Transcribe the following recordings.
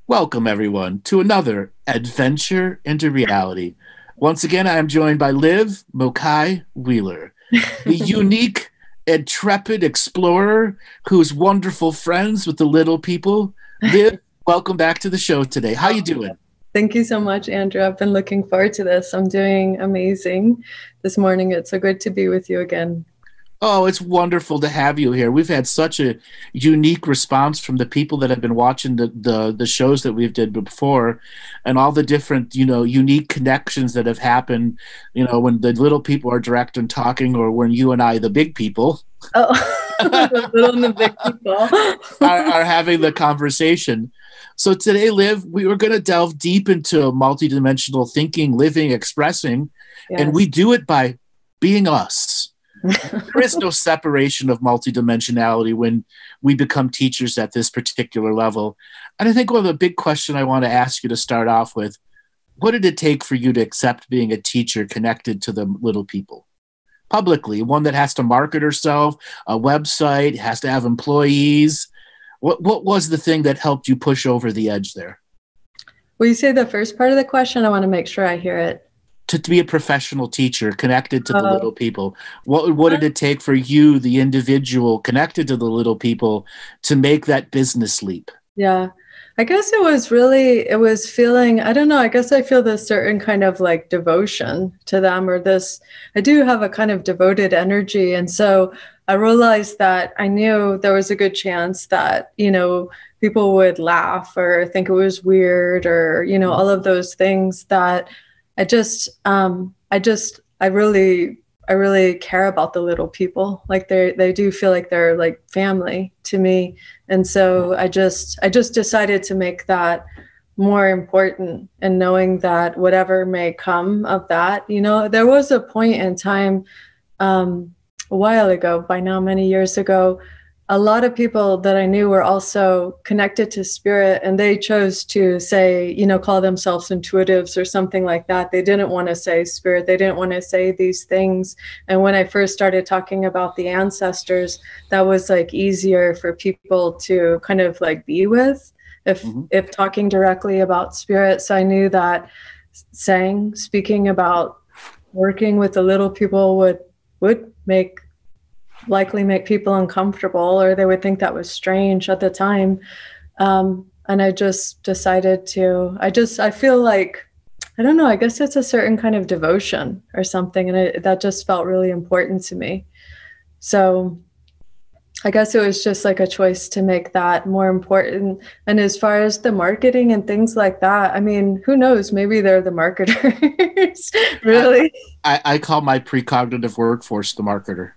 Welcome, everyone, to another adventure into reality. Once again, I am joined by Liv Mokai Wheeler, the unique, intrepid explorer who's wonderful friends with the little people. Liv, welcome back to the show today. How you doing? Thank you so much, Andrew. I've been looking forward to this. I'm doing amazing this morning. It's so good to be with you again. Oh, it's wonderful to have you here. We've had such a unique response from the people that have been watching the shows that we've did before, and all the different, unique connections that have happened, when the little people are direct and talking, or when you and I, the big people, the little and the big people, are having the conversation. So today, Liv, we were going to delve deep into multidimensional thinking, living, expressing, yes. And we do it by being us. There is no separation of multidimensionality when we become teachers at this particular level. And I think one of the big questions I want to ask you to start off with, what did it take for you to accept being a teacher connected to the little people? Publicly, one that has to market herself, a website, has to have employees. What was the thing that helped you push over the edge there? Will you say the first part of the question? I want to make sure I hear it. To be a professional teacher connected to the little people. What did it take for you, the individual connected to the little people, to make that business leap? Yeah, I guess it was feeling, I don't know, I guess I feel this certain kind of like devotion to them, or this, I do have a kind of devoted energy. And so I realized that I knew there was a good chance that, people would laugh or think it was weird, or, all of those things that I really care about the little people. Like they do feel like they're like family to me. And so I just decided to make that more important, and knowing that whatever may come of that, there was a point in time, a while ago, by now, many years ago, a lot of people that I knew were also connected to spirit, and they chose to say, call themselves intuitives or something like that. They didn't want to say spirit. They didn't want to say these things. And when I first started talking about the ancestors, that was like easier for people to kind of like be with if talking directly about spirit. So I knew that speaking about working with the little people would likely make people uncomfortable, or they would think that was strange at the time. And I just decided I feel like, I don't know, I guess it's a certain kind of devotion or something. And that just felt really important to me. So I guess it was just like a choice to make that more important. And as far as the marketing and things like that, I mean, who knows? Maybe they're the marketers. Really? I call my precognitive workforce the marketer.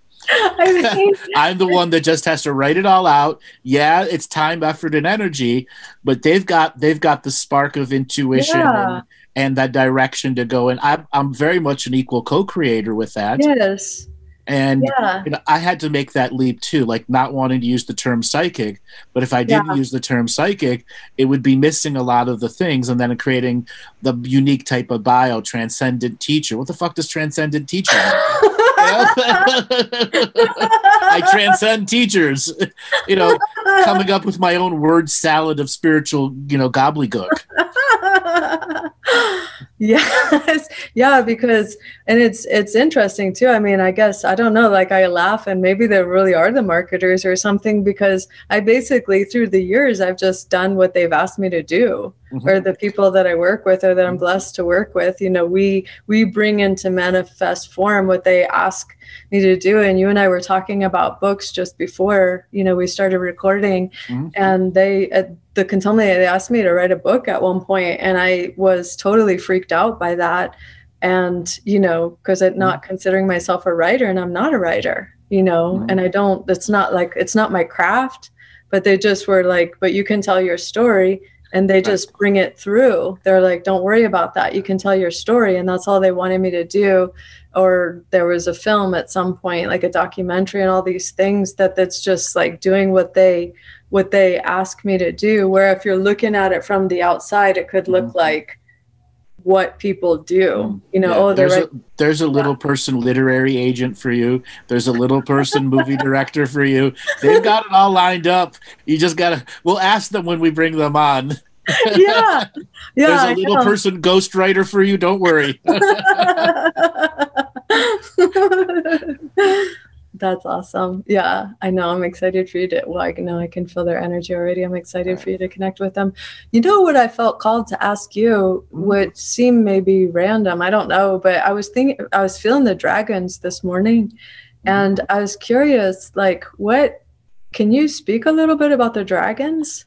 I'm the one that just has to write it all out. Yeah, it's time, effort, and energy, but they've got the spark of intuition and that direction to go. And I'm very much an equal co-creator with that. Yes. And I had to make that leap too, like not wanting to use the term psychic, but if I didn't use the term psychic, it would be missing a lot of the things, and then creating the unique type of bio, transcendent teacher. What the fuck does transcendent teacher mean? I transcend teachers, coming up with my own word salad of spiritual, gobbledygook. Yes. Yeah, because, and it's interesting too. I mean, I guess, I don't know, like I laugh and maybe they really are the marketers or something, because I basically through the years, I've just done what they've asked me to do. Or the people that I work with or that I'm blessed to work with, we bring into manifest form what they ask me to do. And you and I were talking about books just before, we started recording, and the the Kontomble, they asked me to write a book at one point, and I was totally freaked out by that. And, you know, because I'm not considering myself a writer, and I'm not a writer, you know, and it's not my craft, but they just were like, but you can tell your story, and they just bring it through. They're like, don't worry about that. You can tell your story. And that's all they wanted me to do. Or there was a film at some point, like a documentary and all these things that's just like doing what they ask me to do. Where if you're looking at it from the outside, it could look like what people do, you know. There's a little person literary agent for you. There's a little person movie director for you. They've got it all lined up. You just gotta. We'll ask them when we bring them on. Yeah. There's a little person ghostwriter for you. Don't worry. That's awesome. Yeah, I know. I'm excited for you to, well, I know I can feel their energy already. I'm excited for you to connect with them. You know what I felt called to ask you, which seemed maybe random, I don't know, but I was feeling the dragons this morning, and I was curious, like, can you speak a little bit about the dragons?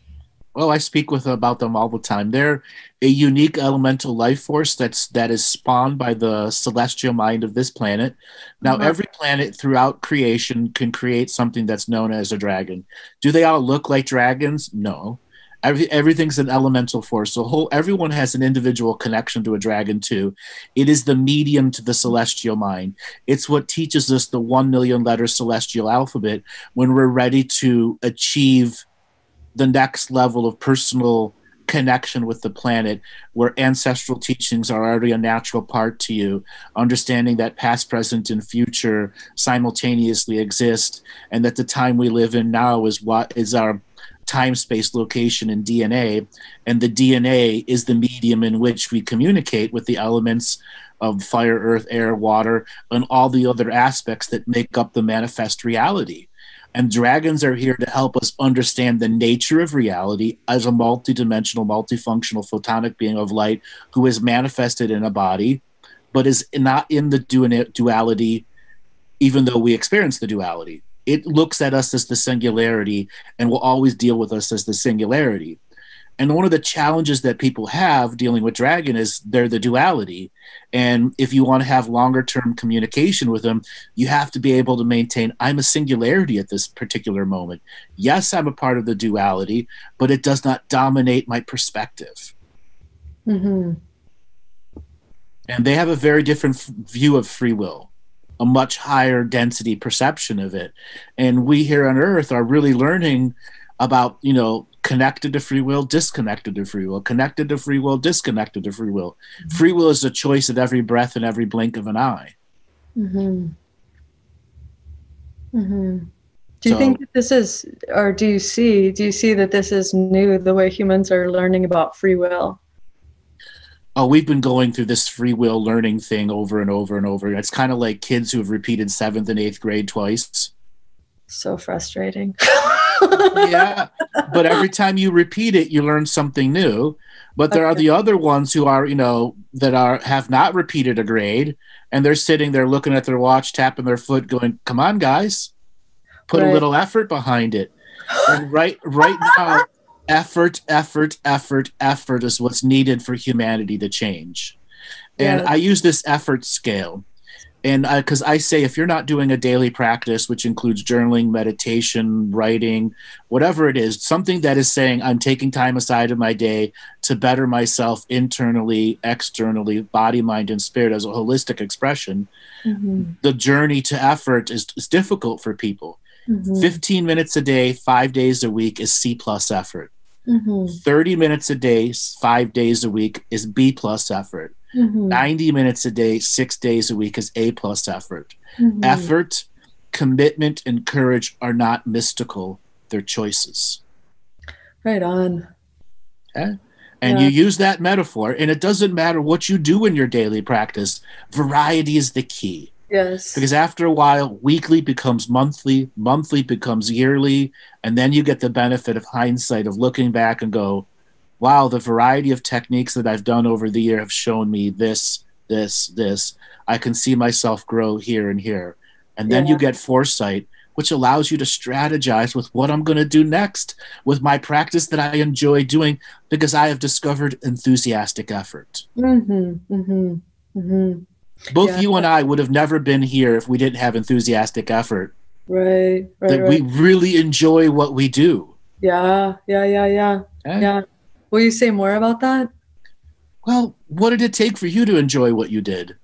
Oh, I speak about them all the time. They're a unique elemental life force that is spawned by the celestial mind of this planet. Now, every planet throughout creation can create something that's known as a dragon. Do they all look like dragons? No. Everything's an elemental force. So everyone has an individual connection to a dragon too. It is the medium to the celestial mind. It's what teaches us the 1 million letter celestial alphabet when we're ready to achieve the next level of personal connection with the planet, where ancestral teachings are already a natural part to you, understanding that past, present, and future simultaneously exist, and that the time we live in now is what is our time, space, location, and DNA, and the DNA is the medium in which we communicate with the elements of fire, earth, air, water, and all the other aspects that make up the manifest reality. And dragons are here to help us understand the nature of reality as a multidimensional, multifunctional photonic being of light who is manifested in a body, but is not in the duality, even though we experience the duality. It looks at us as the singularity and will always deal with us as the singularity. And one of the challenges that people have dealing with dragon is they're the duality. And if you want to have longer term communication with them, you have to be able to maintain, I'm a singularity at this particular moment. Yes, I'm a part of the duality, but it does not dominate my perspective. And they have a very different view of free will, a much higher density perception of it. And we here on Earth are really learning about, connected to free will, disconnected to free will, connected to free will, disconnected to free will. Free will is a choice at every breath and every blink of an eye. Do you think that this is, or do you see that this is new, the way humans are learning about free will? Oh, we've been going through this free will learning thing over and over and over. It's kind of like kids who have repeated 7th and 8th grade twice. So frustrating. Yeah, but every time you repeat it, you learn something new. But there are the other ones who are, have not repeated a grade, and they're sitting there looking at their watch, tapping their foot, going, "Come on, guys, put a little effort behind it." And right now, effort is what's needed for humanity to change. And I use this effort scale. And because I say, if you're not doing a daily practice, which includes journaling, meditation, writing, whatever it is, something that is saying I'm taking time aside of my day to better myself internally, externally, body, mind, and spirit as a holistic expression, the journey to effort is difficult for people. 15 minutes a day, 5 days a week is C+ effort. 30 minutes a day, 5 days a week is B+ effort. 90 minutes a day, 6 days a week is A+ effort. Effort, commitment, and courage are not mystical. They're choices. Right on. Okay? And you use that metaphor, and it doesn't matter what you do in your daily practice. Variety is the key. Yes. Because after a while, weekly becomes monthly, monthly becomes yearly, and then you get the benefit of hindsight of looking back and go, wow, the variety of techniques that I've done over the year have shown me this. I can see myself grow here and here. And then you get foresight which allows you to strategize with what I'm going to do next with my practice that I enjoy doing because I have discovered enthusiastic effort. Both you and I would have never been here if we didn't have enthusiastic effort. Right. We really enjoy what we do. Yeah. Will you say more about that? Well, what did it take for you to enjoy what you did?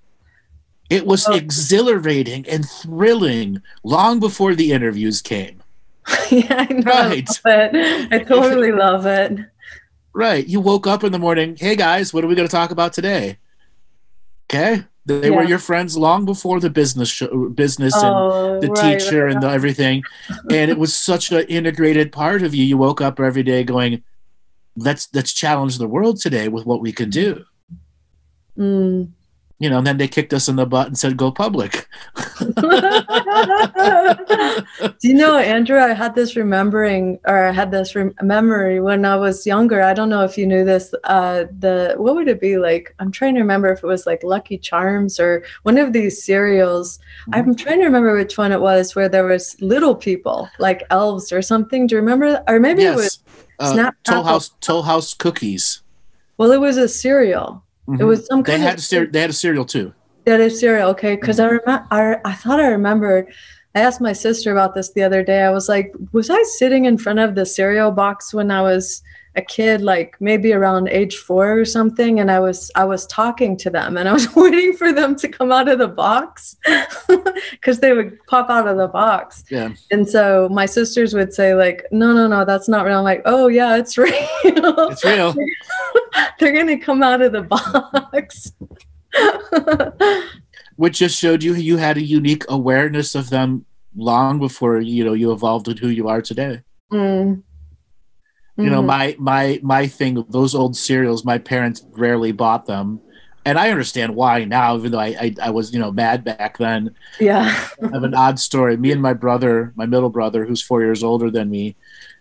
It was exhilarating and thrilling long before the interviews came. Yeah, I know. Right. I totally love it. Right. You woke up in the morning, hey guys, what are we going to talk about today? Okay. They were your friends long before the business and the teacher and everything. And it was such an integrated part of you. You woke up every day going, let's challenge the world today with what we can do. You know, and then they kicked us in the butt and said, go public. Do you know, Andrew, I had this memory when I was younger. I don't know if you knew this. What would it be like? I'm trying to remember if it was like Lucky Charms or one of these cereals. I'm trying to remember which one it was where there was little people, like elves or something. Do you remember? Or maybe it was Toll House cookies. Well, it was a cereal. It was some kind of... They had a cereal too. They had a cereal, okay. Because I thought I remembered. I asked my sister about this the other day. I was like, was I sitting in front of the cereal box when I was a kid, like maybe around age 4 or something? And I was talking to them and I was waiting for them to come out of the box because they would pop out of the box. Yeah. And so my sisters would say like, no, that's not real. I'm like, oh yeah, it's real. It's real. They're going to come out of the box. Which just showed you had a unique awareness of them long before, you evolved into who you are today. You know, my thing, those old cereals, my parents rarely bought them. And I understand why now, even though I was, mad back then. Yeah. I have an odd story. Me and my brother, my middle brother, who's 4 years older than me,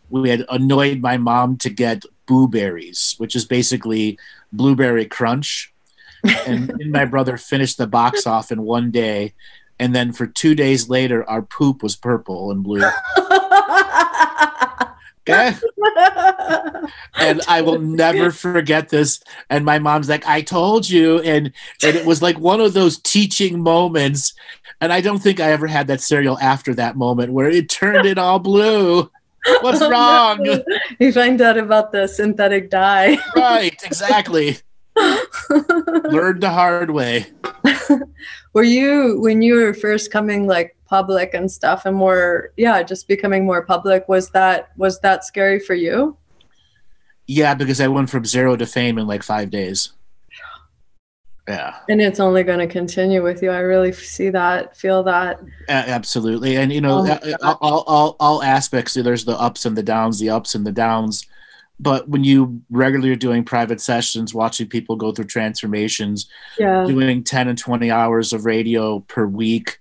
we had annoyed my mom to get Boo Berries, which is basically blueberry crunch. And me and my brother finished the box off in one day. And then for 2 days later, our poop was purple and blue. Okay? And I will never forget this. And my mom's like, I told you. And it was like one of those teaching moments. And I don't think I ever had that cereal after that moment where it turned it all blue. What's wrong? You find out about the synthetic dye. Right, exactly. Learned the hard way. Were you, when you were first coming like public and stuff and more, just becoming more public, was that scary for you? Yeah, because I went from 0 to fame in like 5 days. Yeah. And it's only going to continue with you. I really see that, feel that. Absolutely. And, all aspects, there's the ups and the downs, But when you regularly are doing private sessions, watching people go through transformations, doing 10 and 20 hours of radio per week,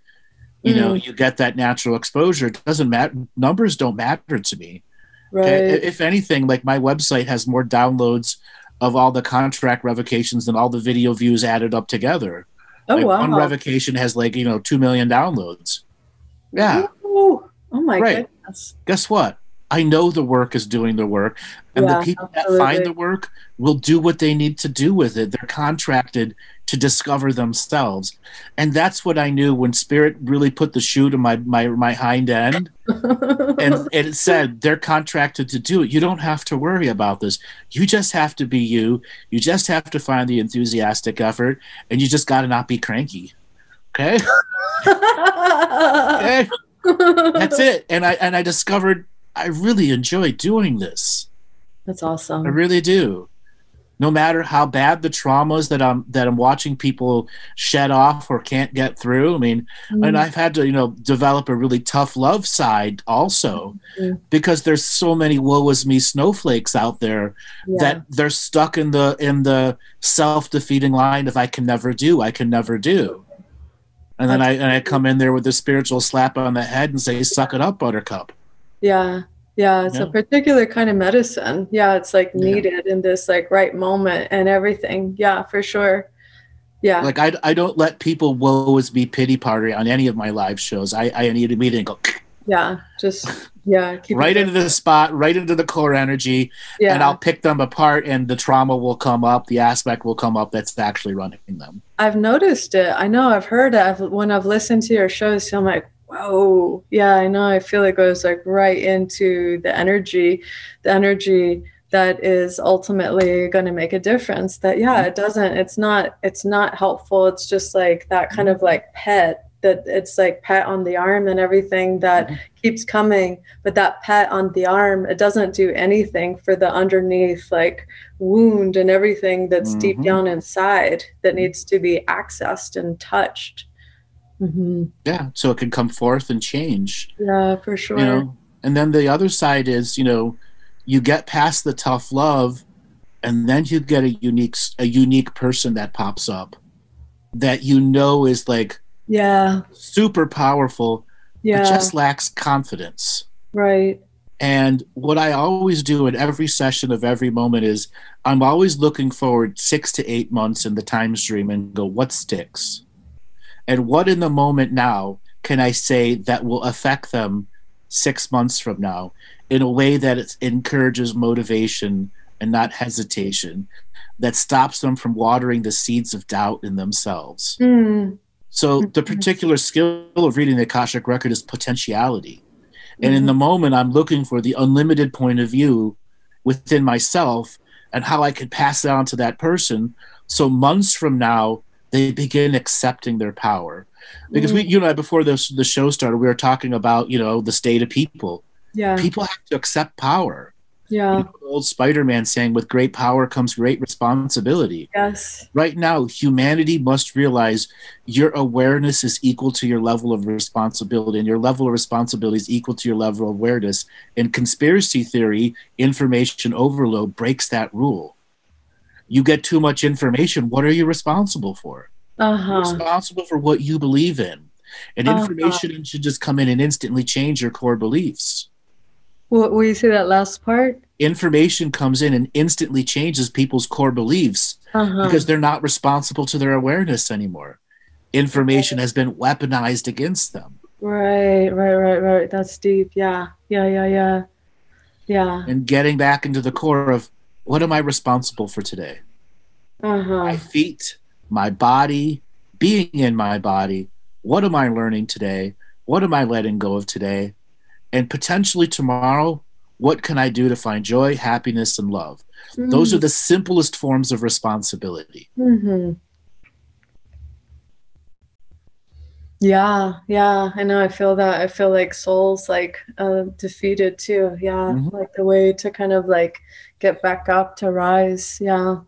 you get that natural exposure. It doesn't matter. Numbers don't matter to me. Right. Okay? If anything, like my website has more downloads of all the contract revocations than all the video views added up together. Oh, like wow. One revocation has 2 million downloads. Yeah. Ooh. Oh my goodness. Guess what? I know the work is doing the work, and the people that find the work will do what they need to do with it. They're contracted to discover themselves. And that's what I knew when Spirit really put the shoe to my hind end. and it said, they're contracted to do it. You don't have to worry about this. You just have to be you. You just have to find the enthusiastic effort, and you just got to not be cranky. Okay? Okay? That's it. And I discovered I really enjoy doing this. That's awesome. I really do. No matter how bad the traumas that I'm watching people shed off or can't get through. I mean, and I've had to, develop a really tough love side also, because there's so many woe is me snowflakes out there that they're stuck in the self-defeating line of I can never do. And then I come in there with a spiritual slap on the head and say, suck it up, buttercup. Yeah. Yeah, it's a particular kind of medicine. Yeah, it's like needed in this like right moment and everything. Yeah, for sure. Yeah. Like I don't let people woe is me pity party on any of my live shows. I need a meeting and go, Yeah. Just, yeah. Keep right it into the spot, right into the core energy, and yeah. I'll pick them apart, and the trauma will come up, the aspect will come up that's actually running them. I've noticed it. I know I've heard it. When I've listened to your shows, I'm like, whoa. Yeah, I know. I feel it goes like right into the energy that is ultimately going to make a difference. That, yeah, it doesn't, it's not helpful. It's just like that kind of like pet, that it's like pat on the arm and everything that keeps coming. But that pat on the arm, it doesn't do anything for the underneath like wound and everything that's deep down inside that needs to be accessed and touched. Yeah, so it can come forth and change. Yeah, for sure. You know, and then the other side is, you know, you get past the tough love, and then you get a unique person that pops up that you know is like super powerful, but just lacks confidence. Right. And what I always do in every session of every moment is I'm always looking forward 6 to 8 months in the time stream and go, what sticks? And what in the moment now can I say that will affect them 6 months from now in a way that it encourages motivation and not hesitation, that stops them from watering the seeds of doubt in themselves. So the particular skill of reading the Akashic Record is potentiality. And in the moment, I'm looking for the unlimited point of view within myself and how I could pass it on to that person. So months from now, they begin accepting their power. Because you and I, before the show started, we were talking about, you know, the state of people. Yeah. People have to accept power. Yeah. You know, old Spider-Man saying, with great power comes great responsibility. Yes. Right now, humanity must realize your awareness is equal to your level of responsibility, and your level of responsibility is equal to your level of awareness. In conspiracy theory, information overload breaks that rule. You get too much information, what are you responsible for? You're responsible for what you believe in. And information should just come in and instantly change your core beliefs. Will you say that last part? Information comes in and instantly changes people's core beliefs because they're not responsible to their awareness anymore. Information has been weaponized against them. Right. That's deep. Yeah. And getting back into the core of, what am I responsible for today? My feet, my body, being in my body. What am I learning today? What am I letting go of today? And potentially tomorrow, what can I do to find joy, happiness, and love? Those are the simplest forms of responsibility. Yeah, I know. I feel that. I feel like soul's like defeated too. Yeah, like the way to kind of like get back up, to rise. Yeah.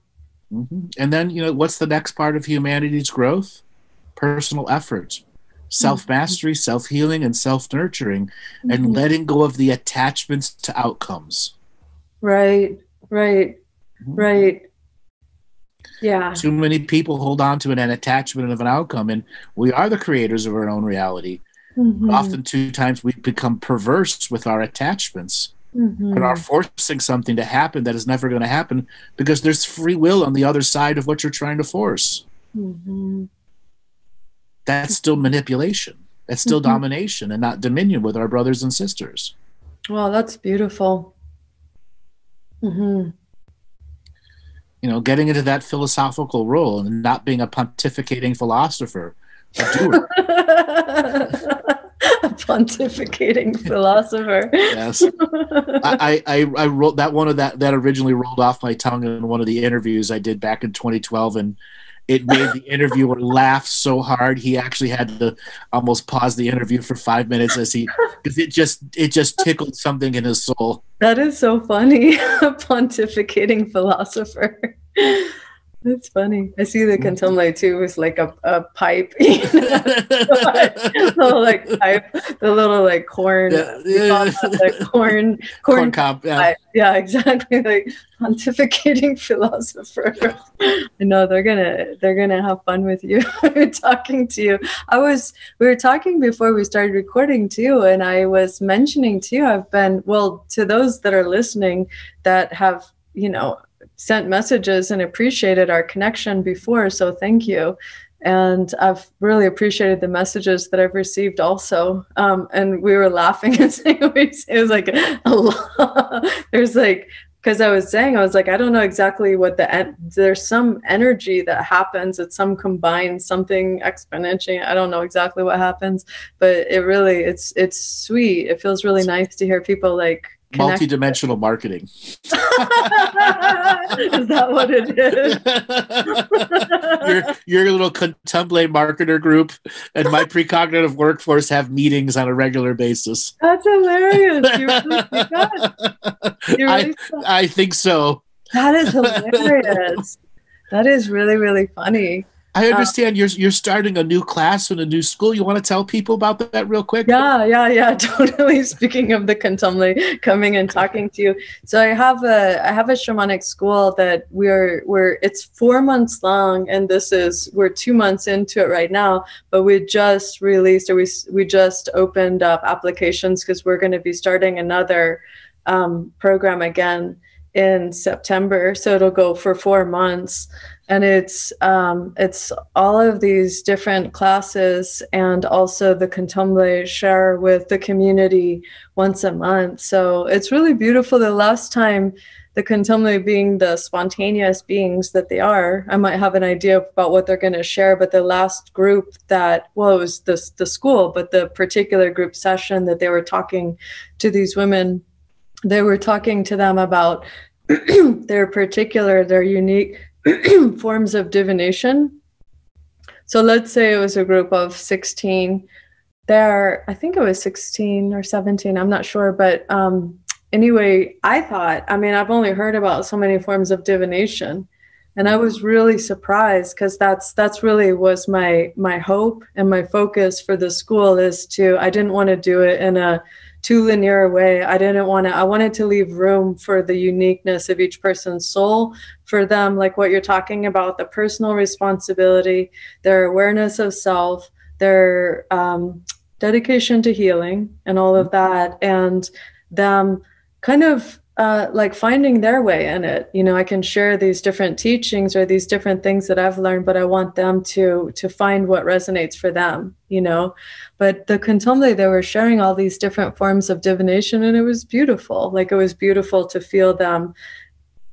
And then, you know, what's the next part of humanity's growth? Personal effort, self-mastery, self-healing, and self-nurturing, and letting go of the attachments to outcomes. Right. Yeah. Too many people hold on to an attachment of an outcome, and we are the creators of our own reality. Often, too times, we become perverse with our attachments and are forcing something to happen that is never going to happen because there's free will on the other side of what you're trying to force. That's still manipulation. That's still domination and not dominion with our brothers and sisters. Well, that's beautiful. You know, getting into that philosophical role and not being a pontificating philosopher, a doer. A pontificating philosopher. Yes. I wrote that originally rolled off my tongue in one of the interviews I did back in 2012, and it made the interviewer laugh so hard he actually had to almost pause the interview for 5 minutes because it just tickled something in his soul. That is so funny. A pontificating philosopher. That's funny. I see the Kontomble too was like a pipe, you know? Little like pipe, the little like corn, corn cob. Yeah, exactly. Like pontificating philosopher. I know they're gonna have fun with you. Talking to you. We were talking before we started recording too, and I was mentioning too. I've been to those that are listening that have, you know, sent messages and appreciated our connection before. So thank you. And I've really appreciated the messages that I've received also. And we were laughing and saying, it was like a lot. There's like, because I was saying, I was like, I don't know exactly what there's some energy that happens. It's some combined something exponentially. I don't know exactly what happens, but it really, it's sweet. It feels really nice to hear people like multi-dimensional marketing. Is that what it is? your little Kontomble marketer group and my precognitive workforce have meetings on a regular basis. That's hilarious. I think so. That is hilarious. That is really, really funny. I understand you're starting a new class in a new school. You want to tell people about that real quick? Yeah, totally. Speaking of the Kontomble, coming and talking to you. So I have a shamanic school that it's 4 months long, and we're 2 months into it right now, but we just released, or we just opened up applications because we're going to be starting another program again in September. So it'll go for 4 months. And it's all of these different classes, and also the Kontomble share with the community once a month. So it's really beautiful. The last time, the Kontomble being the spontaneous beings that they are, I might have an idea about what they're going to share, but the last group it was the school, but the particular group session that they were talking to these women, they were talking to them about their unique forms of divination. So let's say it was a group of 16 there. I think it was 16 or 17. I'm not sure. But anyway, I've only heard about so many forms of divination. And I was really surprised, because that's really was my hope and my focus for the school I didn't want to do it in a too linear way. I wanted to leave room for the uniqueness of each person's soul, for them, like what you're talking about, the personal responsibility, their awareness of self, their dedication to healing and all of that, and them kind of like finding their way in it. I can share these different teachings or these different things that I've learned, but I want them to find what resonates for them, But the Kontomble, they were sharing all these different forms of divination, and it was beautiful. Like, it was beautiful to feel them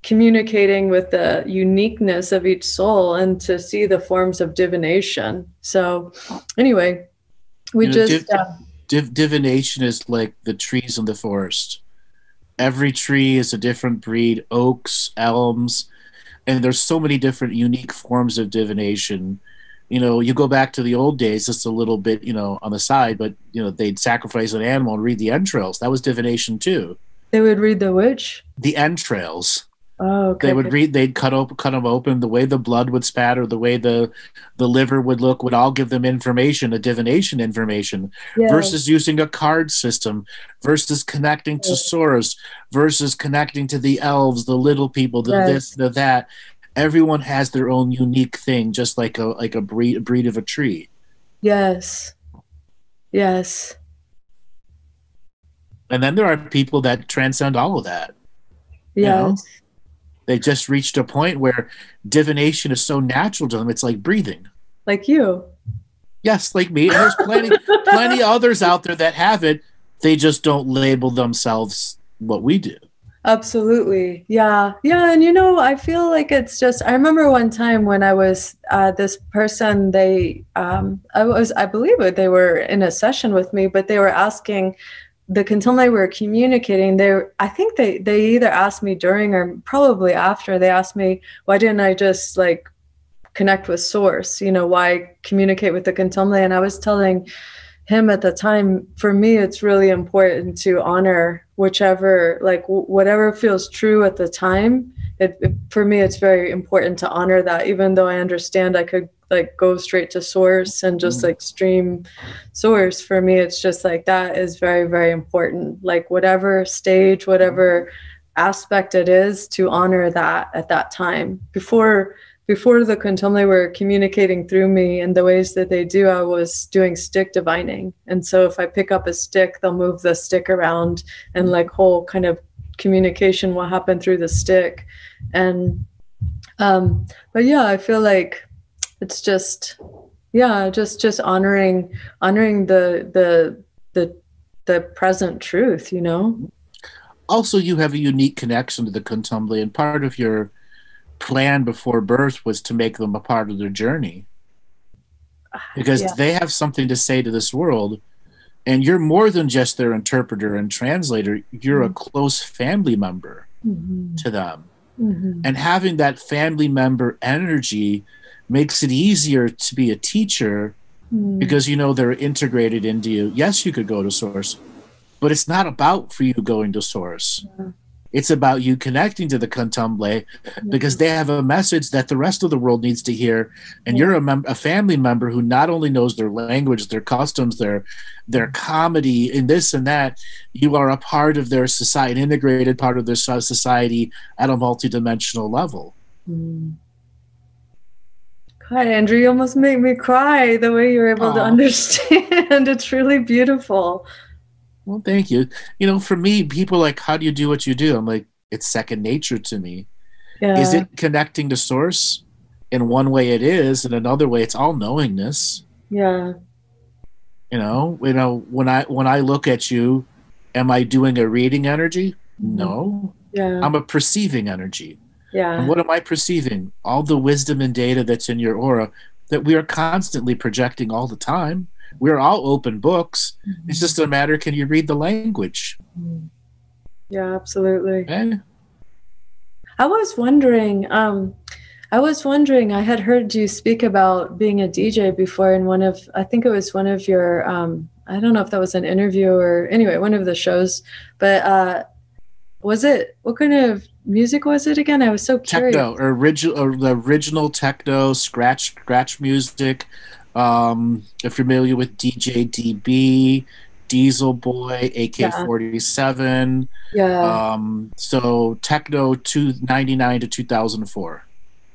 communicating with the uniqueness of each soul and to see the forms of divination. So anyway, divination is like the trees in the forest. Every tree is a different breed, oaks, elms, and there's so many different unique forms of divination. You go back to the old days, just a little bit, on the side, but, they'd sacrifice an animal and read the entrails. That was divination too. They would read the which? The entrails. Oh, okay. They'd cut them open, the way the blood would spatter, the way the liver would look, would all give them information, a divination information, yes. Versus using a card system, versus connecting to source, versus connecting to the elves, the little people, this, the that. Everyone has their own unique thing, just like a breed of a tree. Yes. Yes. And then there are people that transcend all of that. Yes. They just reached a point where divination is so natural to them, it's like breathing. Like you. Yes, like me. And there's plenty others out there that have it. They just don't label themselves what we do. Absolutely. Yeah. And, I feel like it's just, I remember one time when I was, this person, I believe they were in a session with me, but they were asking, the Kontomble were communicating. I think they either asked me during or probably after, they asked me, why didn't I just like connect with source? Why communicate with the Kontomble? And I was telling him at the time, for me, it's really important to honor whichever, like whatever feels true at the time. For me, it's very important to honor that, even though I understand I could like go straight to source and just like stream source. For me, it's just like that is very, very important. Like whatever stage, whatever aspect it is, to honor that at that time. Before the Kontomble were communicating through me in the ways that they do, I was doing stick divining. And so if I pick up a stick, they'll move the stick around, and like whole kind of communication will happen through the stick. And but yeah, I feel like It's just, yeah, just honoring the present truth, you know. Also, you have a unique connection to the Kontomble, and part of your plan before birth was to make them a part of their journey, because Yeah. they have something to say to this world, and you're more than just their interpreter and translator. You're a close family member to them. And having that family member energy makes it easier to be a teacher, because you know they're integrated into you. Yes, you could go to source, but it's not about for you going to source. It's about you connecting to the Kontomble, because they have a message that the rest of the world needs to hear. And you're a family member who not only knows their language, their customs, their comedy, and this and that. You are a part of their society, an integrated part of their society at a multidimensional level. God, Andrew, you almost make me cry the way you're able to understand. It's really beautiful. Well, thank you. You know, for me, people are like, how do you do what you do? I'm like, it's second nature to me. Yeah. Is it connecting to source? In one way it is, in another way it's all knowingness. Yeah. You know, when I look at you, am I doing a reading energy? No. Yeah. I'm a perceiving energy. Yeah. And what am I perceiving? All the wisdom and data that's in your aura that we are constantly projecting all the time. We're all open books. It's just a matter, can you read the language? Yeah, absolutely. Okay. I was wondering, I had heard you speak about being a DJ before in I think it was one of your, I don't know if that was an interview or anyway, one of the shows, but what kind of music was it again? I was so curious. Techno, the original techno, scratch music. If you're familiar with DJ DB, Diesel Boy, AK-47. Yeah. So techno 1999 to 2004.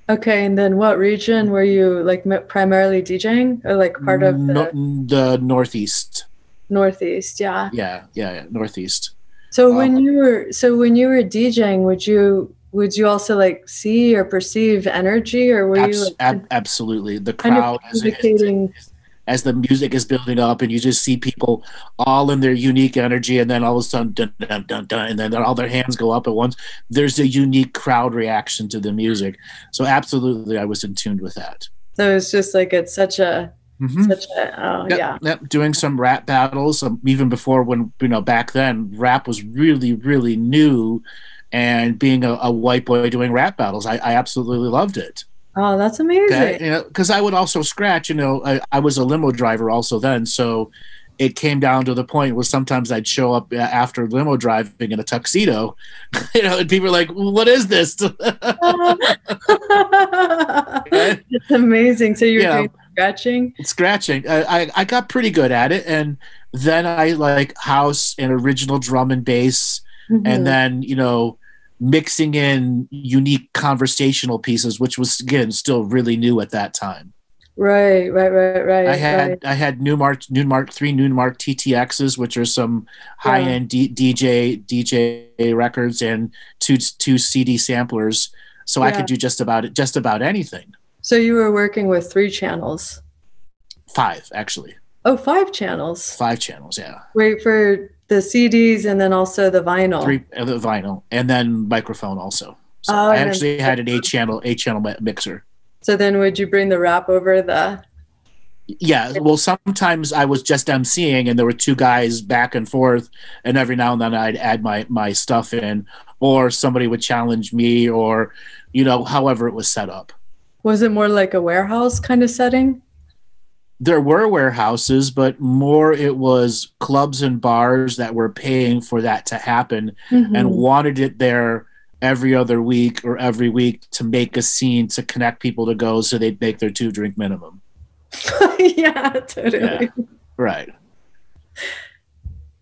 Okay, and then what region were you like primarily DJing, or like part of the Northeast? Northeast, yeah. Yeah, Northeast. So when you were DJing, would you also like see or perceive energy, or were you like, absolutely the crowd as the music is building up, and you just see people all in their unique energy, and then all of a sudden dun, dun, dun, dun, and then all their hands go up at once. There's a unique crowd reaction to the music. So absolutely I was in tune with that. So it's just like it's such a doing some rap battles, even before, when back then rap was really, really new, and being a white boy doing rap battles, I absolutely loved it. Oh, that's amazing. Okay? Because I would also scratch. I was a limo driver also then, so it came down to the point where sometimes I'd show up after limo driving in a tuxedo, and people were like, "What is this?" It's amazing. So you're doing scratching. I got pretty good at it, and then I like house and original drum and bass, and then mixing in unique conversational pieces, which was again still really new at that time. Right. I had Newmark 3 Newmark TTXs, which are some high end DJ records, and two CD samplers, so I could do just about anything. So you were working with 3 channels? 5, actually. Oh, 5 channels. 5 channels, yeah. Wait, for the CDs and then also the vinyl. 3, the vinyl, and then microphone also. So I actually had an 8-channel mixer. So then would you bring the rap over the... Yeah, well, sometimes I was just emceeing and there were 2 guys back and forth, and every now and then I'd add my stuff in, or somebody would challenge me, or, however it was set up. Was it more like a warehouse kind of setting? There were warehouses, but more it was clubs and bars that were paying for that to happen and wanted it there every other week or every week to make a scene, to connect people to go, so they'd make their 2-drink minimum. Yeah, totally. Yeah, right.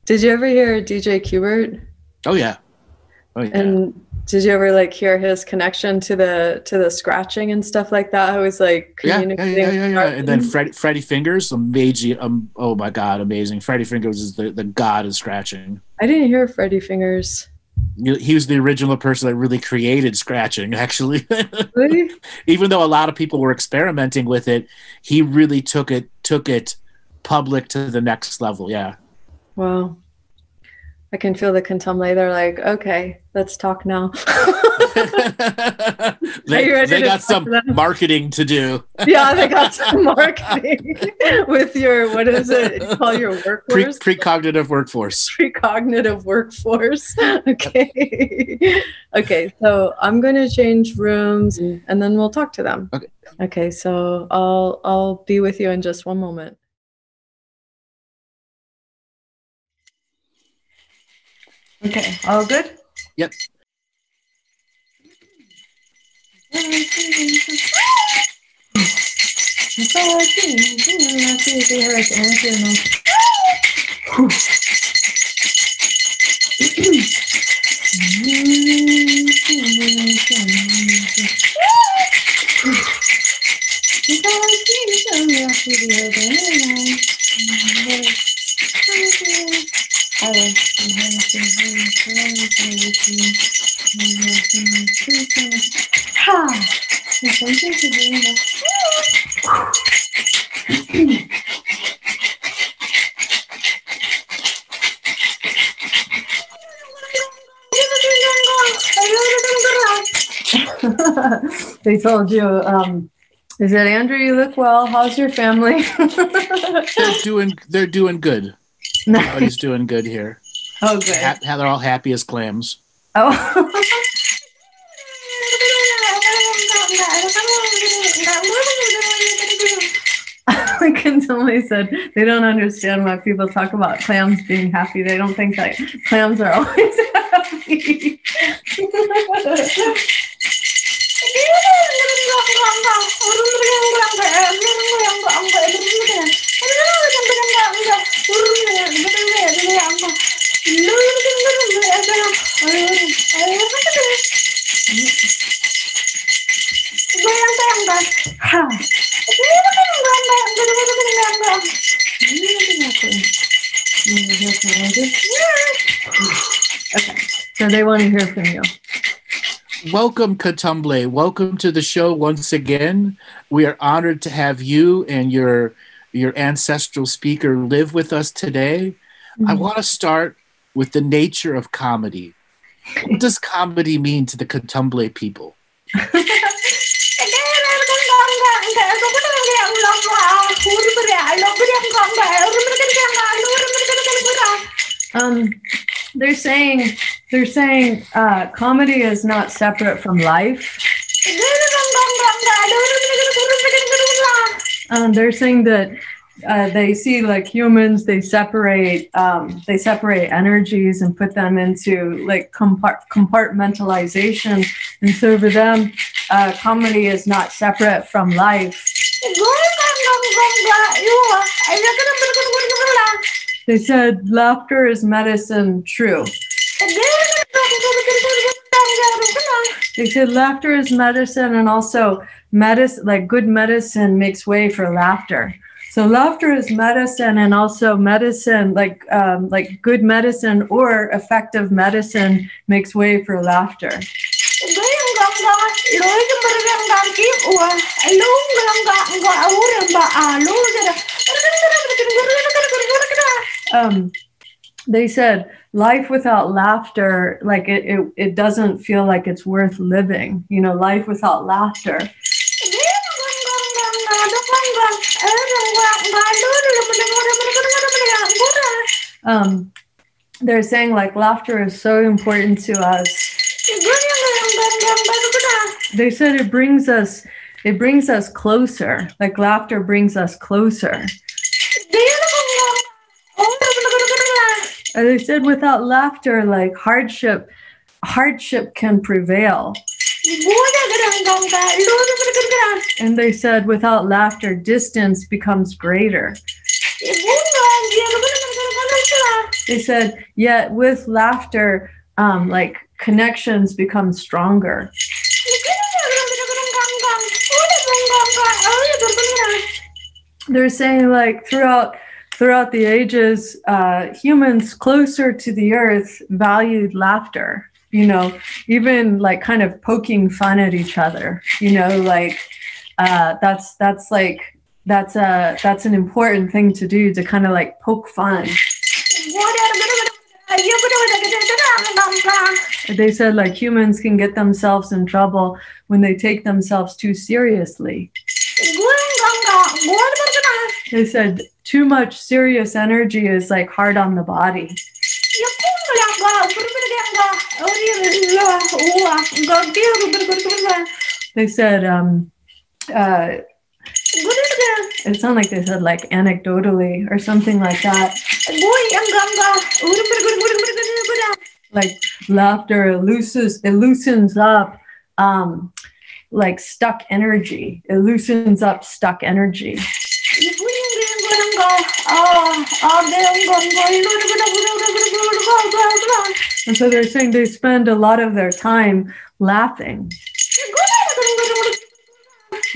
Did you ever hear DJ Qbert? Oh yeah. And did you ever like hear his connection to the scratching and stuff like that? I was like communicating. Yeah. And then Freddie Fingers, amazing. Oh my God, amazing. Freddie Fingers is the god of scratching. I didn't hear Freddie Fingers. He was the original person that really created scratching, actually. Really? Even though a lot of people were experimenting with it, he really took it public to the next level. Yeah. Wow. I can feel the Kontomble. They're like, okay, let's talk now. They got some marketing to do. Yeah, they got some marketing with your, what is it? Call your workforce? Precognitive workforce. Precognitive workforce. Okay. Okay, so I'm going to change rooms and then we'll talk to them. Okay. Okay, so I'll be with you in just one moment. Okay, all good? Yep. They told you, is it Andrew? You look well. How's your family? They're doing good. Everybody's doing good here. Oh, good. They're all happy as clams. Oh. Kontomble said they don't understand why people talk about clams being happy. They don't think that clams are always happy. Okay, so they want to hear from you. Welcome, Kontomble. Welcome to the show once again. We are honored to have you and your ancestral speaker live with us today. I want to start with the nature of comedy. What does comedy mean to the Kontomble people? They're saying comedy is not separate from life. They're saying that they see like humans, they separate energies and put them into like compartmentalization. And so for them, comedy is not separate from life. They said laughter is medicine, true. They said laughter is medicine, and also like good medicine makes way for laughter. So laughter is medicine, and also medicine, like good medicine or effective medicine makes way for laughter. They said life without laughter, like it doesn't feel like it's worth living. You know, life without laughter. They're saying like laughter is so important to us. They said it brings us closer. Like laughter brings us closer. And they said without laughter, like hardship can prevail. And they said without laughter, distance becomes greater. They said, yet with laughter, like connections become stronger. They're saying like throughout throughout the ages, humans closer to the earth valued laughter, even like kind of poking fun at each other, like that's an important thing to do, to kind of like poke fun. They said like humans can get themselves in trouble when they take themselves too seriously. They said too much serious energy is like hard on the body. They said it sounded like they said like anecdotally or something like that. Like laughter, it loosens up like stuck energy. It loosens up stuck energy. And so they're saying they spend a lot of their time laughing.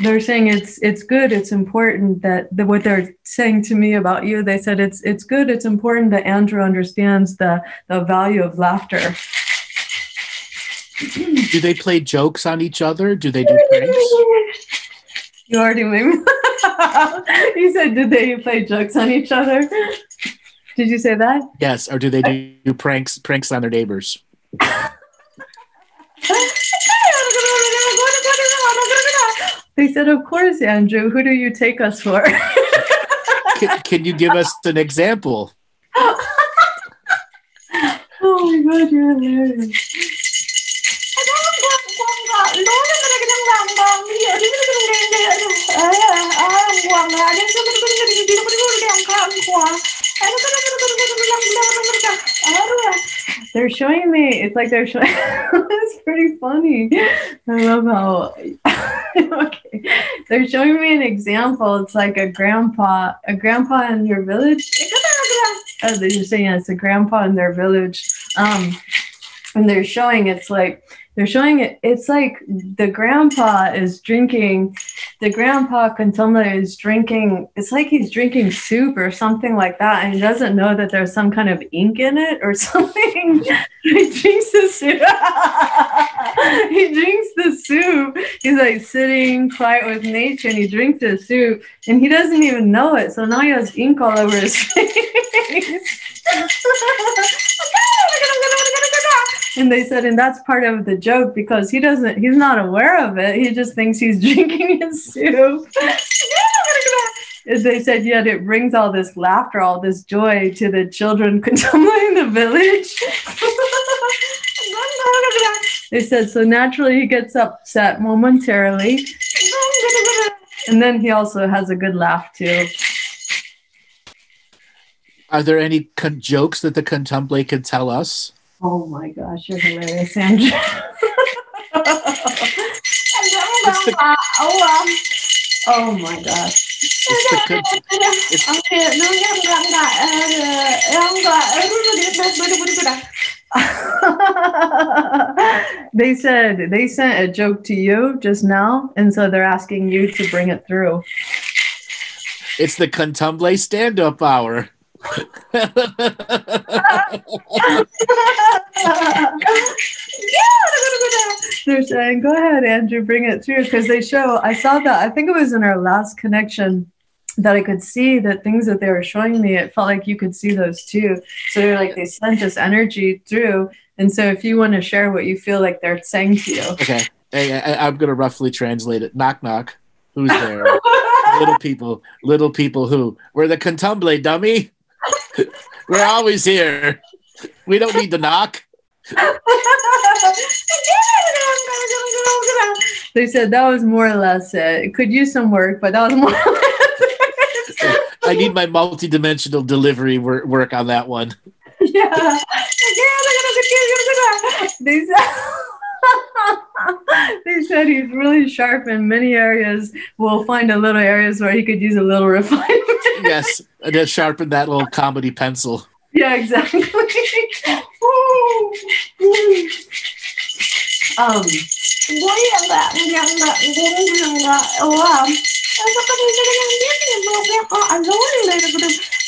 They're saying it's good, it's important that what they're saying to me about you, they said it's good, it's important that Andrew understands the value of laughter. Do they play jokes on each other? Do they do pranks? You already made me. You said, did they play jokes on each other? Did you say that? Yes, or do they do pranks on their neighbors? They said, of course, Andrew. Who do you take us for? Can you give us an example? Oh my God, you're hilarious. They're showing me, it's like they're showing, it's pretty funny. I love how, okay. They're showing me an example. It's like a grandpa in your village. They're saying it's a grandpa in their village. And they're showing it's like the grandpa is drinking, the grandpa Kontomble is drinking, it's like he's drinking soup or something like that, and he doesn't know that there's some kind of ink in it or something. He drinks the soup. He drinks the soup. He's like sitting quiet with nature and he drinks the soup and he doesn't even know it. So now he has ink all over his face. And they said, and that's part of the joke because he's not aware of it. He just thinks he's drinking his soup. And they said, yet it brings all this laughter, all this joy to the children Kontomble in the village. They said, so naturally he gets upset momentarily. And then he also has a good laugh too. Are there any jokes that the Kontomble could tell us? Oh my gosh, you're hilarious, Andrew. Oh my gosh. They said they sent a joke to you just now, and so they're asking you to bring it through. It's the Kontomble stand-up hour. They're saying, go ahead, Andrew, bring it through, because I saw that, I think it was in our last connection that I could see that things that they were showing me, it felt like you could see those too. So they're like, they sent this energy through. And so if you want to share what you feel like they're saying to you. Okay. Hey, I'm going to roughly translate it. Knock, knock. Who's there? Little people who? We're the Kontomble, dummy. We're always here. We don't need to knock. They said that was more or less it. It could use some work, but that was more or less it. I need my multi-dimensional delivery work on that one. Yeah. They said he's really sharp in many areas. We'll find a little areas where he could use a little refinement. Yes, and just sharpen that little comedy pencil. Yeah, exactly.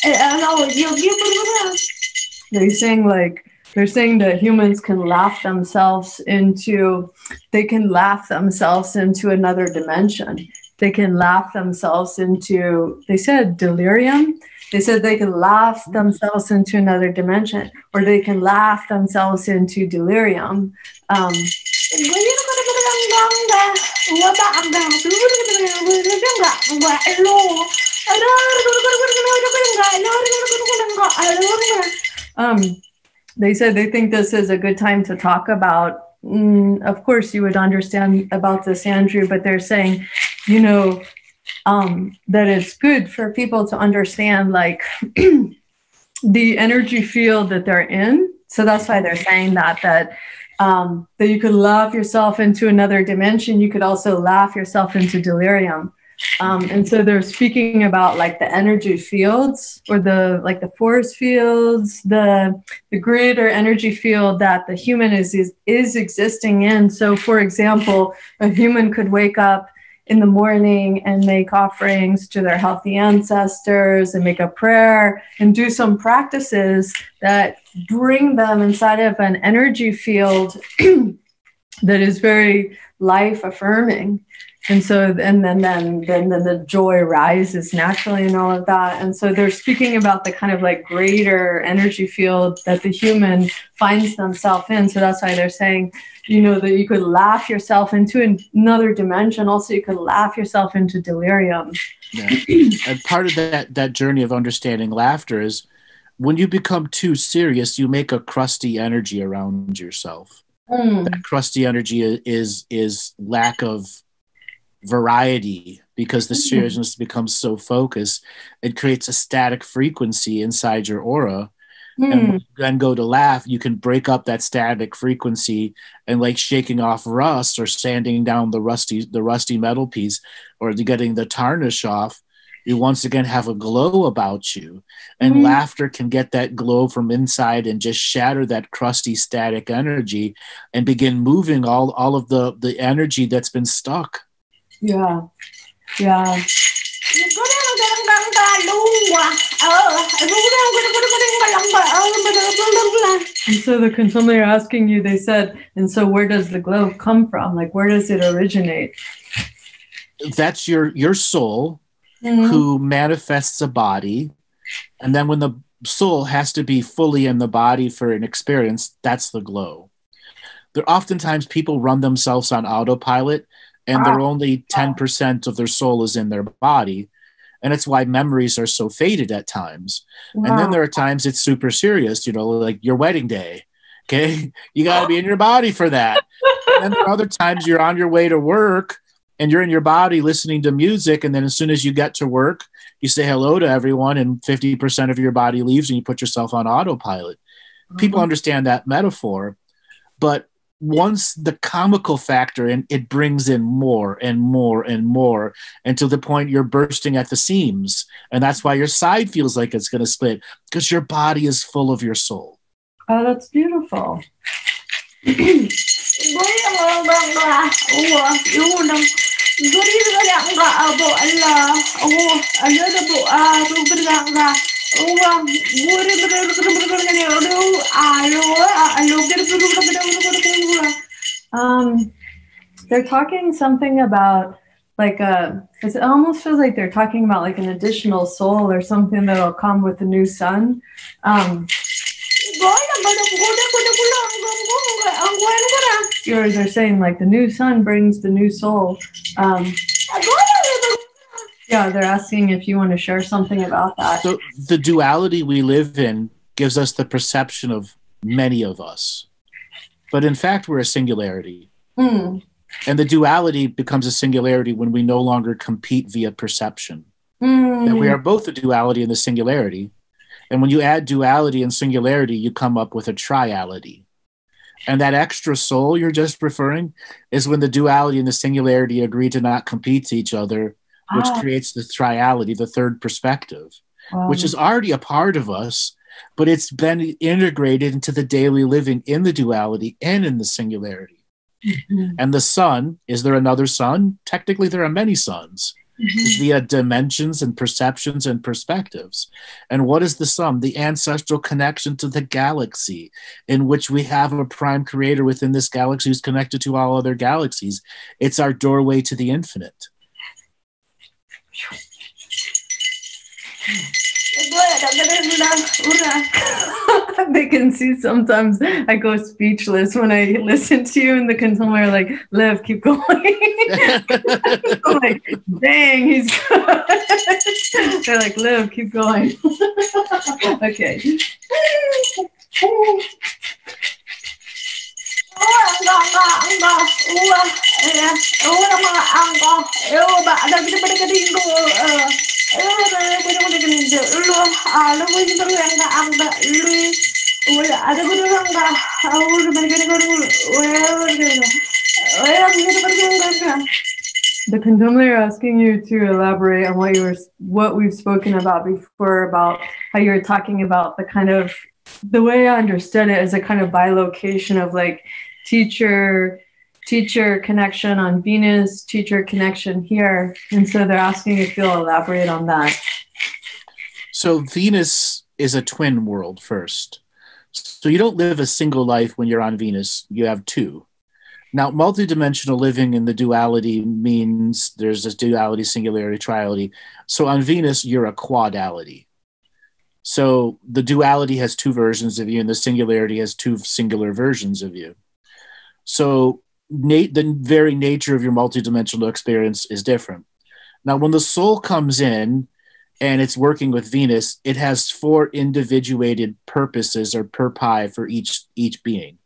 They're saying that humans can laugh themselves into another dimension. They can laugh themselves into, they said delirium. They said they can laugh themselves into another dimension, or they can laugh themselves into delirium. They said they think this is a good time to talk about. Of course, you would understand about this, Andrew, but they're saying, that it's good for people to understand, like, the energy field that they're in. So that's why they're saying that you could laugh yourself into another dimension. You could also laugh yourself into delirium. And so they're speaking about like the energy fields, or the force fields, the grid or energy field that the human is existing in. So for example, a human could wake up in the morning and make offerings to their healthy ancestors and make a prayer and do some practices that bring them inside of an energy field that is very life affirming. And so, and then the joy rises naturally and all of that. And so they're speaking about the kind of like greater energy field that the human finds themselves in. So that's why they're saying, that you could laugh yourself into another dimension. Also, you could laugh yourself into delirium. Yeah. And part of that journey of understanding laughter is when you become too serious, you make a crusty energy around yourself. That crusty energy is lack of variety, because the seriousness becomes so focused. It creates a static frequency inside your aura. And when you then go to laugh, you can break up that static frequency, and like shaking off rust or sanding down the rusty metal piece, or getting the tarnish off, you once again have a glow about you. And laughter can get that glow from inside and just shatter that crusty static energy and begin moving all of the energy that's been stuck. Yeah. And so the Kontomble are asking you, they said, and so where does the glow come from? Like, where does it originate? That's your soul who manifests a body. And then when the soul has to be fully in the body for an experience, that's the glow. Oftentimes people run themselves on autopilot, and they're only 10% of their soul is in their body. And it's why memories are so faded at times. Wow. And then there are times it's super serious, like your wedding day. Okay. You got to be in your body for that. And then there are other times you're on your way to work and you're in your body listening to music. And then as soon as you get to work, you say hello to everyone and 50% of your body leaves and you put yourself on autopilot. People understand that metaphor, but once the comical factor in, it brings in more and more and more, and to the point you're bursting at the seams. And that's why your side feels like it's going to split, because your body is full of your soul. Oh, that's beautiful. They're talking something about like it almost feels like they're talking about like an additional soul or something that'll come with the new sun. They're saying like the new sun brings the new soul. Yeah, they're asking if you want to share something about that. So the duality we live in gives us the perception of many of us. But in fact, we're a singularity. And the duality becomes a singularity when we no longer compete via perception. That we are both a duality and the singularity. And when you add duality and singularity, you come up with a triality. And that extra soul you're just referring is when the duality and the singularity agree to not compete to each other, which creates the triality, the third perspective, which is already a part of us, but it's been integrated into the daily living in the duality and in the singularity. And the sun, is there another sun? Technically, there are many suns. is via dimensions and perceptions and perspectives. And what is the sum? The ancestral connection to the galaxy, in which we have a prime creator within this galaxy who's connected to all other galaxies. It's our doorway to the infinite. They can see sometimes I go speechless when I listen to you, and the Kontomble are like, Liv, keep going. I'm like, dang, he's good. They're like, Liv, keep going. Okay. The Kontomble are asking you to elaborate on what we've spoken about before, about how you were talking about the kind of, the way I understood it is a kind of bilocation of like teacher connection on Venus, teacher connection here. And so they're asking if you'll elaborate on that. So Venus is a twin world first. So you don't live a single life when you're on Venus. You have two. Now, multidimensional living in the duality means there's this duality, singularity, triality. So on Venus, you're a quadality. So the duality has two versions of you, and the singularity has two singular versions of you. So the very nature of your multidimensional experience is different. Now, when the soul comes in and it's working with Venus, it has 4 individuated purposes or purpai for each being.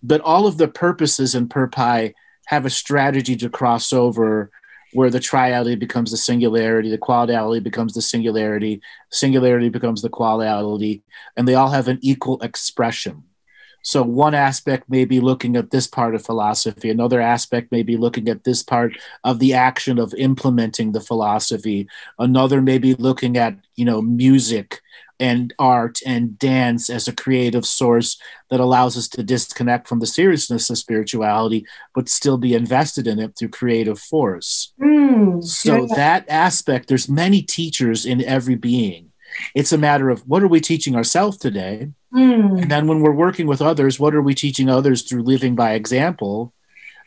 But all of the purposes in purpai have a strategy to cross over, where the triality becomes the singularity, the quadality becomes the singularity becomes the quadality, and they all have an equal expression. So one aspect may be looking at this part of philosophy, another aspect may be looking at this part of the action of implementing the philosophy, another may be looking at, music and art and dance as a creative source that allows us to disconnect from the seriousness of spirituality, but still be invested in it through creative force. That aspect, there's many teachers in every being. It's a matter of what are we teaching ourselves today? And then when we're working with others, what are we teaching others through living by example?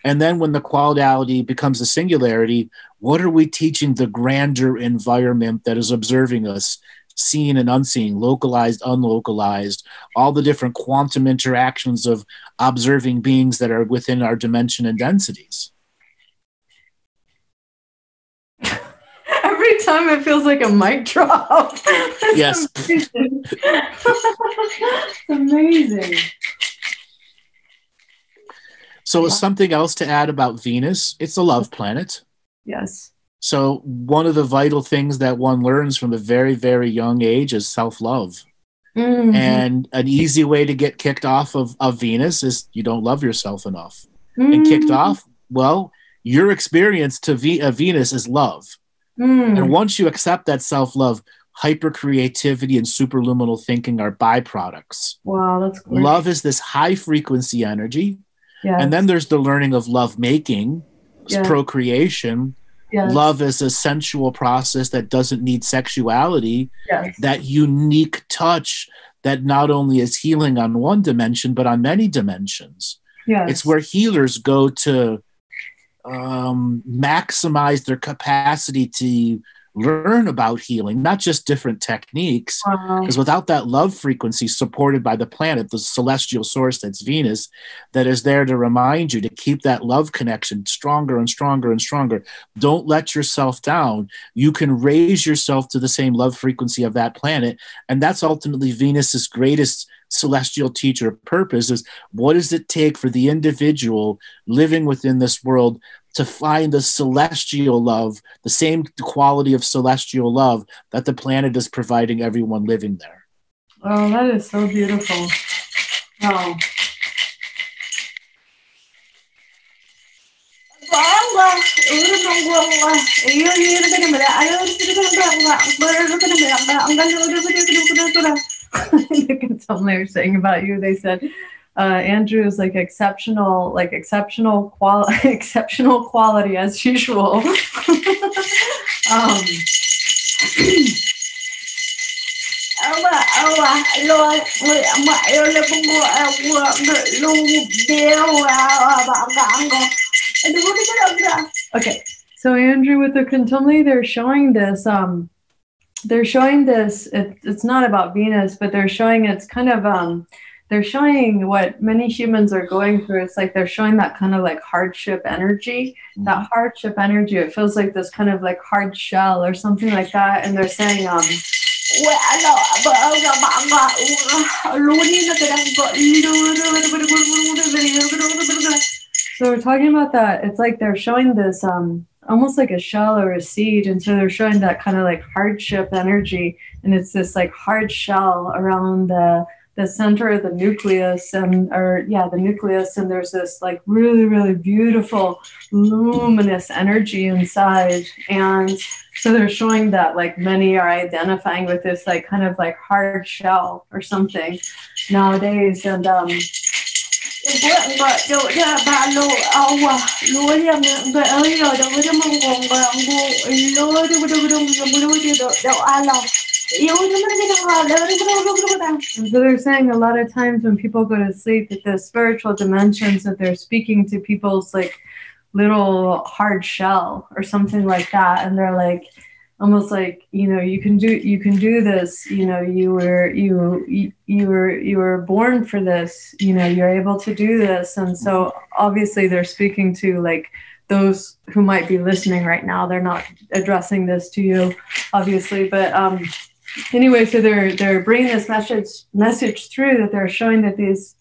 And then when the quality becomes a singularity, what are we teaching the grander environment that is observing us, seen and unseen, localized, unlocalized, all the different quantum interactions of observing beings that are within our dimension and densities? Every time it feels like a mic drop. Yes. Amazing. It's amazing. So something else to add about Venus, it's a love planet. Yes. So one of the vital things that one learns from a very, very young age is self-love. And an easy way to get kicked off of Venus is you don't love yourself enough. And kicked off, well, your experience to Venus is love. And once you accept that self-love, hyper-creativity and superluminal thinking are byproducts. Wow, that's great. Love is this high-frequency energy. Yes. And then there's the learning of love-making, procreation. Yes. Love is a sensual process that doesn't need sexuality. Yes. That unique touch that not only is healing on one dimension, but on many dimensions. Yes. It's where healers go to maximize their capacity to learn about healing, not just different techniques, because without that love frequency supported by the planet, the celestial source that's Venus, that is there to remind you to keep that love connection stronger and stronger and stronger. Don't let yourself down. You can raise yourself to the same love frequency of that planet, and that's ultimately Venus's greatest celestial teacher purpose is what does it take for the individual living within this world to find the celestial love, the same quality of celestial love that the planet is providing everyone living there. Oh, that is so beautiful. Wow. The Kontomble are saying about you, they said, Andrew is like exceptional quality as usual. Okay, so Andrew with the Kontomble, they're showing this. It's not about Venus, but they're showing it's kind of they're showing what many humans are going through. It's like they're showing that kind of like hardship energy. That hardship energy, it feels like this kind of like hard shell or something like that. And they're saying so we're talking about that. It's like they're showing this almost like a shell or a seed, and so they're showing that kind of like hardship energy, and it's this like hard shell around the center of the nucleus, the nucleus, and there's this like really, really beautiful luminous energy inside. And so they're showing that like many are identifying with this like kind of like hard shell or something nowadays. And and so they're saying a lot of times when people go to sleep that the spiritual dimensions that they're speaking to people's like little hard shell or something like that, and they're like almost like, you know, you can do this, you know, you were born for this, you know, you're able to do this. And so obviously they're speaking to like those who might be listening right now. They're not addressing this to you, obviously, but anyway, so they're bringing this message through, that they're showing that these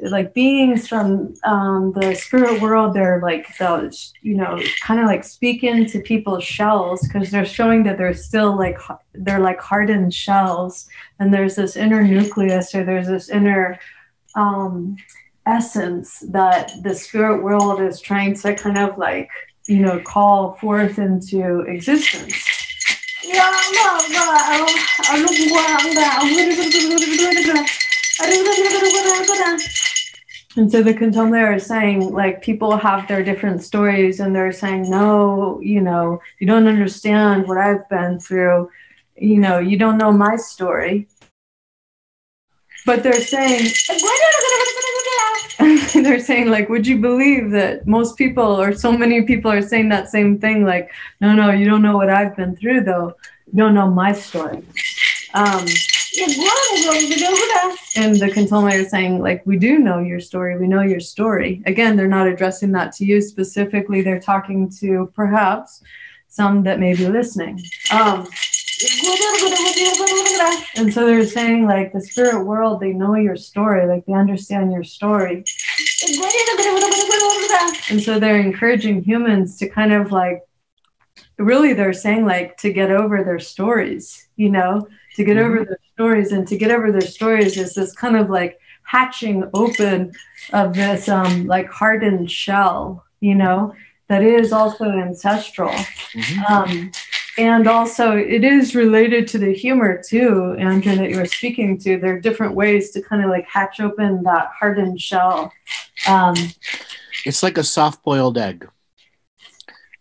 like beings from the spirit world, they're like those, you know, kind of like speak into people's shells, because they're showing that they're still like, they're like hardened shells, and there's this inner nucleus, or there's this inner essence that the spirit world is trying to kind of like, you know, call forth into existence. And so the Kontomble is saying, like, people have their different stories, and they're saying, no, you know, you don't understand what I've been through. You know, you don't know my story. But they're saying, they're saying, like, would you believe that most people, or so many people, are saying that same thing? Like, no, you don't know what I've been through, though. You don't know my story. And the Kontomble is saying, like, we do know your story. We know your story. Again, they're not addressing that to you specifically. They're talking to perhaps some that may be listening. And so they're saying, like, the spirit world, they know your story. Like, they understand your story. And so they're encouraging humans to kind of, like, really, they're saying, like, to get over their stories, you know, to get over their stories. And to get over their stories is this kind of like hatching open of this like hardened shell, you know, that is also ancestral. And also it is related to the humor too, Andrew, that you were speaking to. There are different ways to kind of like hatch open that hardened shell. It's like a soft-boiled egg.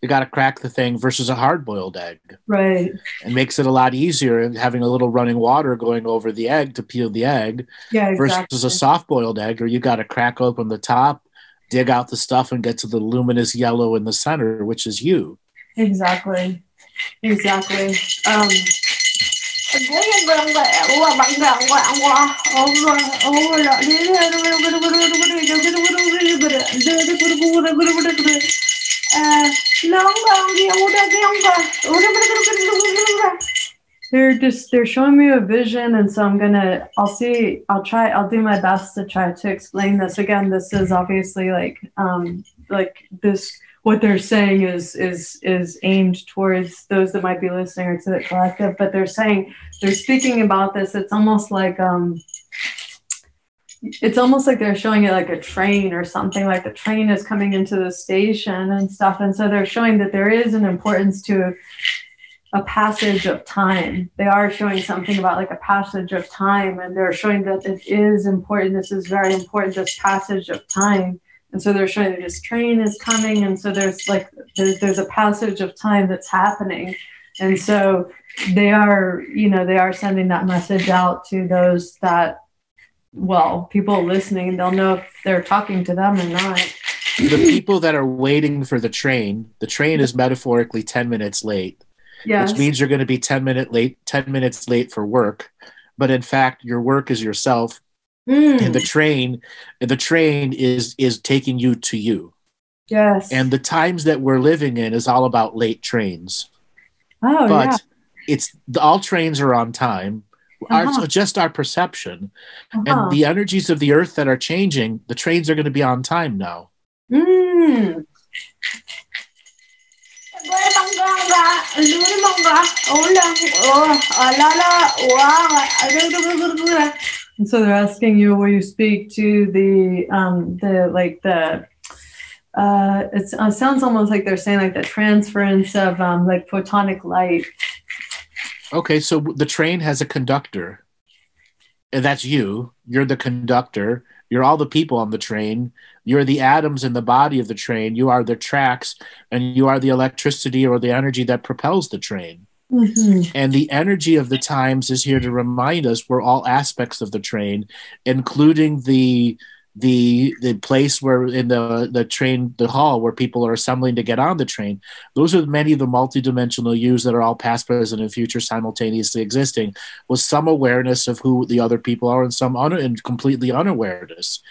You got to crack the thing versus a hard-boiled egg. Right. It makes it a lot easier having a little running water going over the egg to peel the egg. Yeah, exactly. Versus a soft-boiled egg, or you got to crack open the top, dig out the stuff, and get to the luminous yellow in the center, which is you. Exactly. They're showing me a vision, and so I'll do my best to try to explain this. Again, this is obviously like this, what they're saying is aimed towards those that might be listening, or to the collective, but they're speaking about this. It's almost like they're showing it like a train or something, like the train is coming into the station and stuff. And so they're showing that there is an importance to a passage of time. They are showing something about like a passage of time, and they're showing that it is important. This is very important, this passage of time. And so they're showing that this train is coming, and so there's like there's a passage of time that's happening. And so they are, you know, they are sending that message out to those that, well, people listening, they'll know if they're talking to them or not. The people that are waiting for the train is metaphorically 10 minutes late. Yes. Which means you're going to be 10 minutes late for work. But in fact, your work is yourself. And the train is taking you to you. Yes. And the times that we're living in is all about late trains. Oh, but all trains are on time. Just our perception. And the energies of the earth that are changing, the trains are going to be on time now. And so they're asking you, will you speak to it sounds almost like they're saying like the transference of like photonic light. Okay, so the train has a conductor, and that's you. You're the conductor. You're all the people on the train. You're the atoms in the body of the train. You are the tracks, and you are the electricity or the energy that propels the train. And the energy of the times is here to remind us we're all aspects of the train, including the place where in the train, the hall where people are assembling to get on the train. Those are many of the multidimensional yous that are all past, present, and future simultaneously existing, with some awareness of who the other people are and some and completely unawareness.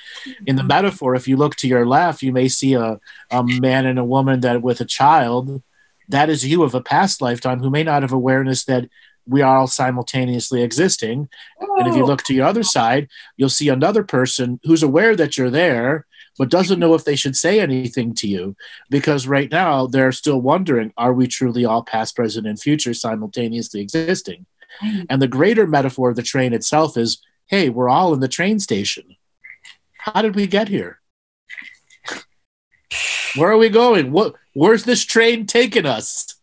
In the metaphor, if you look to your left, you may see a man and a woman that with a child. That is you of a past lifetime who may not have awareness that we are all simultaneously existing. And if you look to your other side, you'll see another person who's aware that you're there, but doesn't know if they should say anything to you, because right now they're still wondering, are we truly all past, present, and future simultaneously existing? And the greater metaphor of the train itself is, hey, we're all in the train station. How did we get here? Where are we going? Where's this train taking us?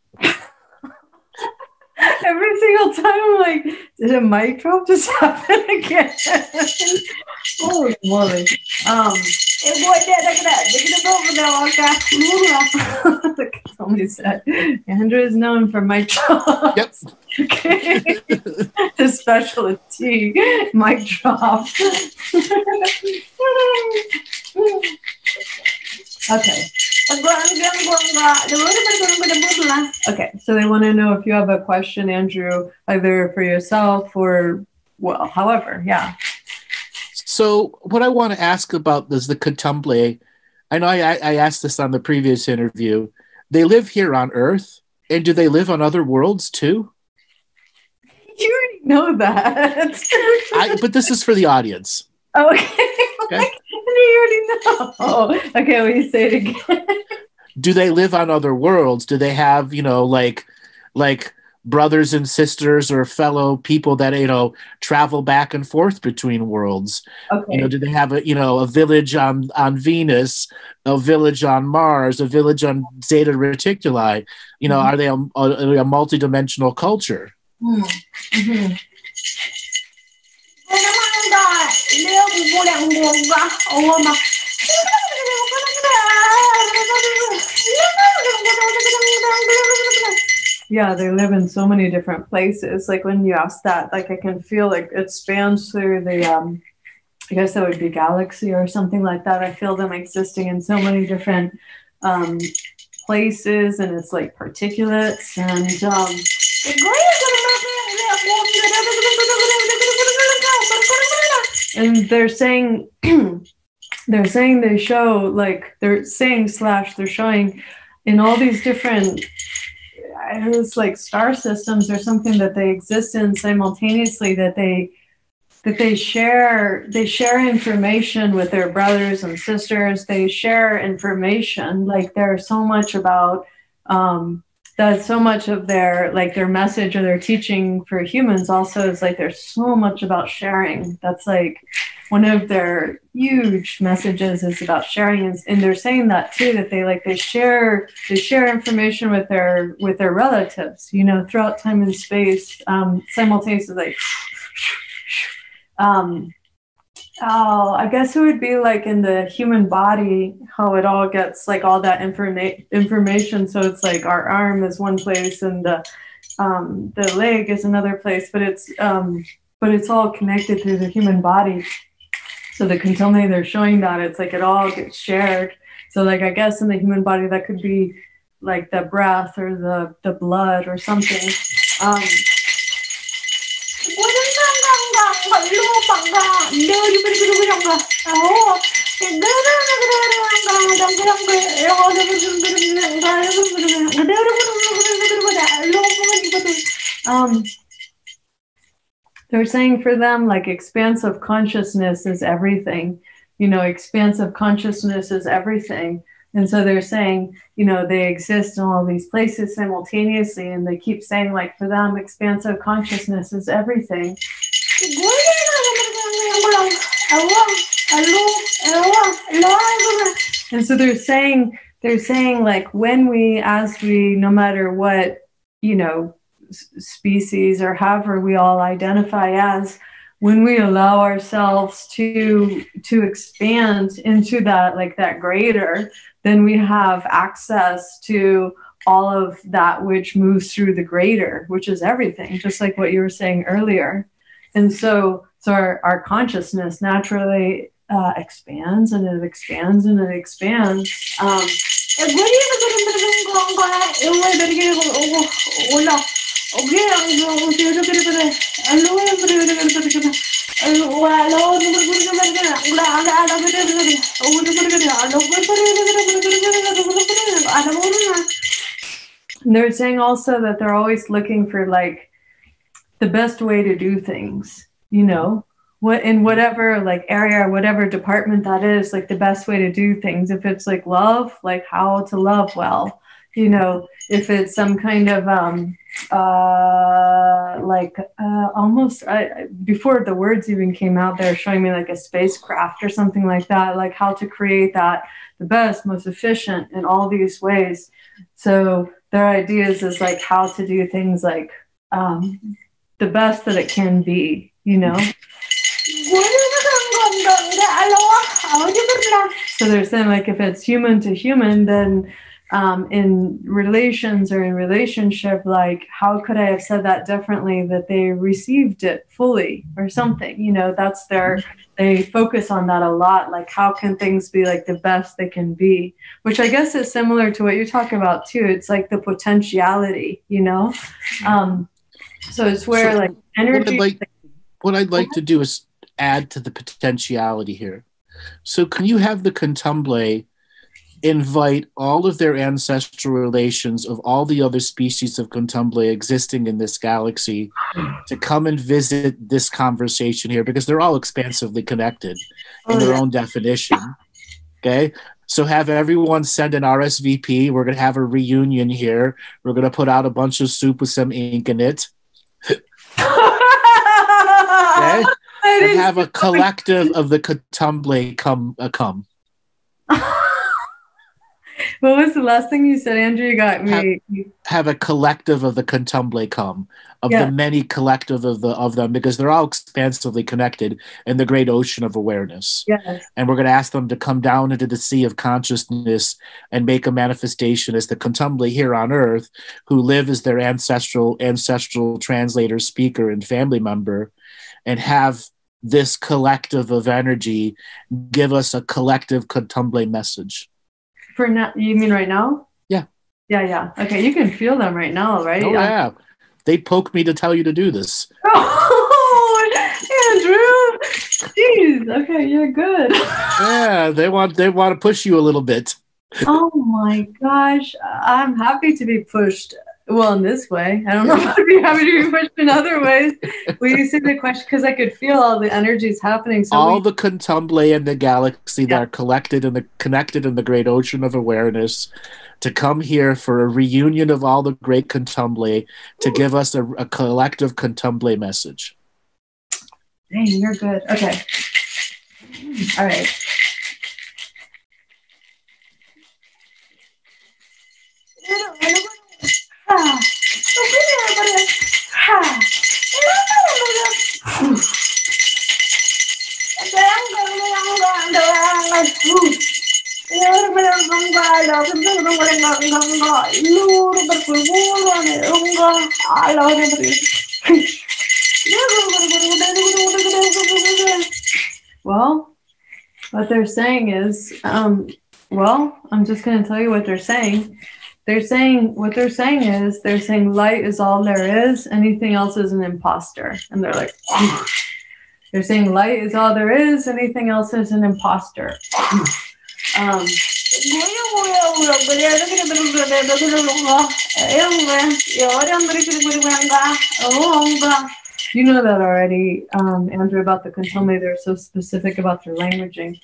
Every single time I'm like, did a mic drop just happen again? Holy moly. Somebody said, Andrew is known for mic drops. Yep. Okay. His specialty, mic drop. Okay. Okay, so they want to know if you have a question, Andrew, either for yourself or, well, however, yeah. So what I want to ask about is the Kontomble. I know I asked this on the previous interview. They live here on Earth, and do they live on other worlds too? You already know that. But this is for the audience. Oh, okay. You already know. Okay, will you say it again? Do they live on other worlds? Do they have, like brothers and sisters or fellow people that, travel back and forth between worlds? Okay. Do they have a village on Venus, a village on Mars, a village on Zeta Reticuli? Are they a multidimensional culture? Mm-hmm. Yeah, they live in so many different places. Like when you ask that, like I can feel like it spans through the I guess that would be galaxy or something like that. I feel them existing in so many different places, and it's like particulates and they're saying they show, like they're showing in all these different, it's like star systems or something that they exist in simultaneously, that they share information with their brothers and sisters. They share information. Like there's so much about that, so much of their message or their teaching for humans also is like there's so much about sharing. That's like one of their huge messages is about sharing, and they're saying that too, that they share information with their relatives, you know, throughout time and space, simultaneously. Oh, I guess it would be like in the human body, how it all gets like all that information. So it's like our arm is one place and the leg is another place, but it's all connected through the human body. So the Kontomble, they're showing that it's like it all gets shared. So like I guess in the human body that could be like the breath or the blood or something. They're saying for them, like, expansive consciousness is everything. You know, expansive consciousness is everything. And so they're saying, you know, they exist in all these places simultaneously, and they keep saying, like, for them, expansive consciousness is everything. And so they're saying, like, when we, no matter what, you know, species or however we all identify as, when we allow ourselves to expand into that, like that greater, then we have access to all of that which moves through the greater, which is everything, just like what you were saying earlier. And so our consciousness naturally expands, and it expands, and it expands. They're saying also that they're always looking for like the best way to do things, you know, what in whatever like area or whatever department that is, like the best way to do things. If it's like love, like how to love well, you know, if it's some kind of almost before the words even came out, they're showing me like a spacecraft or something like that, like how to create that the best, most efficient in all these ways. So their ideas is like how to do things like the best that it can be, you know. So they're saying like if it's human to human, then in relations or in relationship, like how could I have said that differently, that they received it fully or something, you know. That's they focus on that a lot, like how can things be like the best they can be, which I guess is similar to what you're talking about too. It's like the potentiality, you know. So it's where like energy. What I'd like to do is add to the potentiality here. So can you have the Kontomble invite all of their ancestral relations of all the other species of Kontomble existing in this galaxy to come and visit this conversation here, because they're all expansively connected in their own definition. Okay? So have everyone send an RSVP. We're going to have a reunion here. We're going to put out a bunch of soup with some ink in it. Okay? And have a collective of the Kontomble come. What was the last thing you said, Andrew? You got me. Have a collective of the Kontomble come, of the many collective of them, because they're all expansively connected in the great ocean of awareness. Yes. And we're going to ask them to come down into the sea of consciousness and make a manifestation as the Kontomble here on Earth, who live as their ancestral translator, speaker, and family member, and have this collective of energy give us a collective Kontomble message. For now, you mean right now? Yeah. Yeah. Okay, you can feel them right now, right? Oh, yeah. They poke me to tell you to do this. Oh, Andrew! Jeez. Okay, you're good. Yeah, they want to push you a little bit. Oh my gosh, I'm happy to be pushed. Well, in this way, I don't know if I'd be happy to be pushed in other ways. Will you say the question? Because I could feel all the energies happening. So all the Kontomble in the galaxy that are connected in the great ocean of awareness, to come here for a reunion of all the great Kontomble to give us a collective Kontomble message. Dang, you're good. Okay. All right. Well, what they're saying is, well, I'm just going to tell you what they're saying. What they're saying is, they're saying light is all there is. Anything else is an imposter. And they're like, they're saying light is all there is. Anything else is an imposter. You know that already, Andrew, about the Kontomble. They're so specific about their languaging.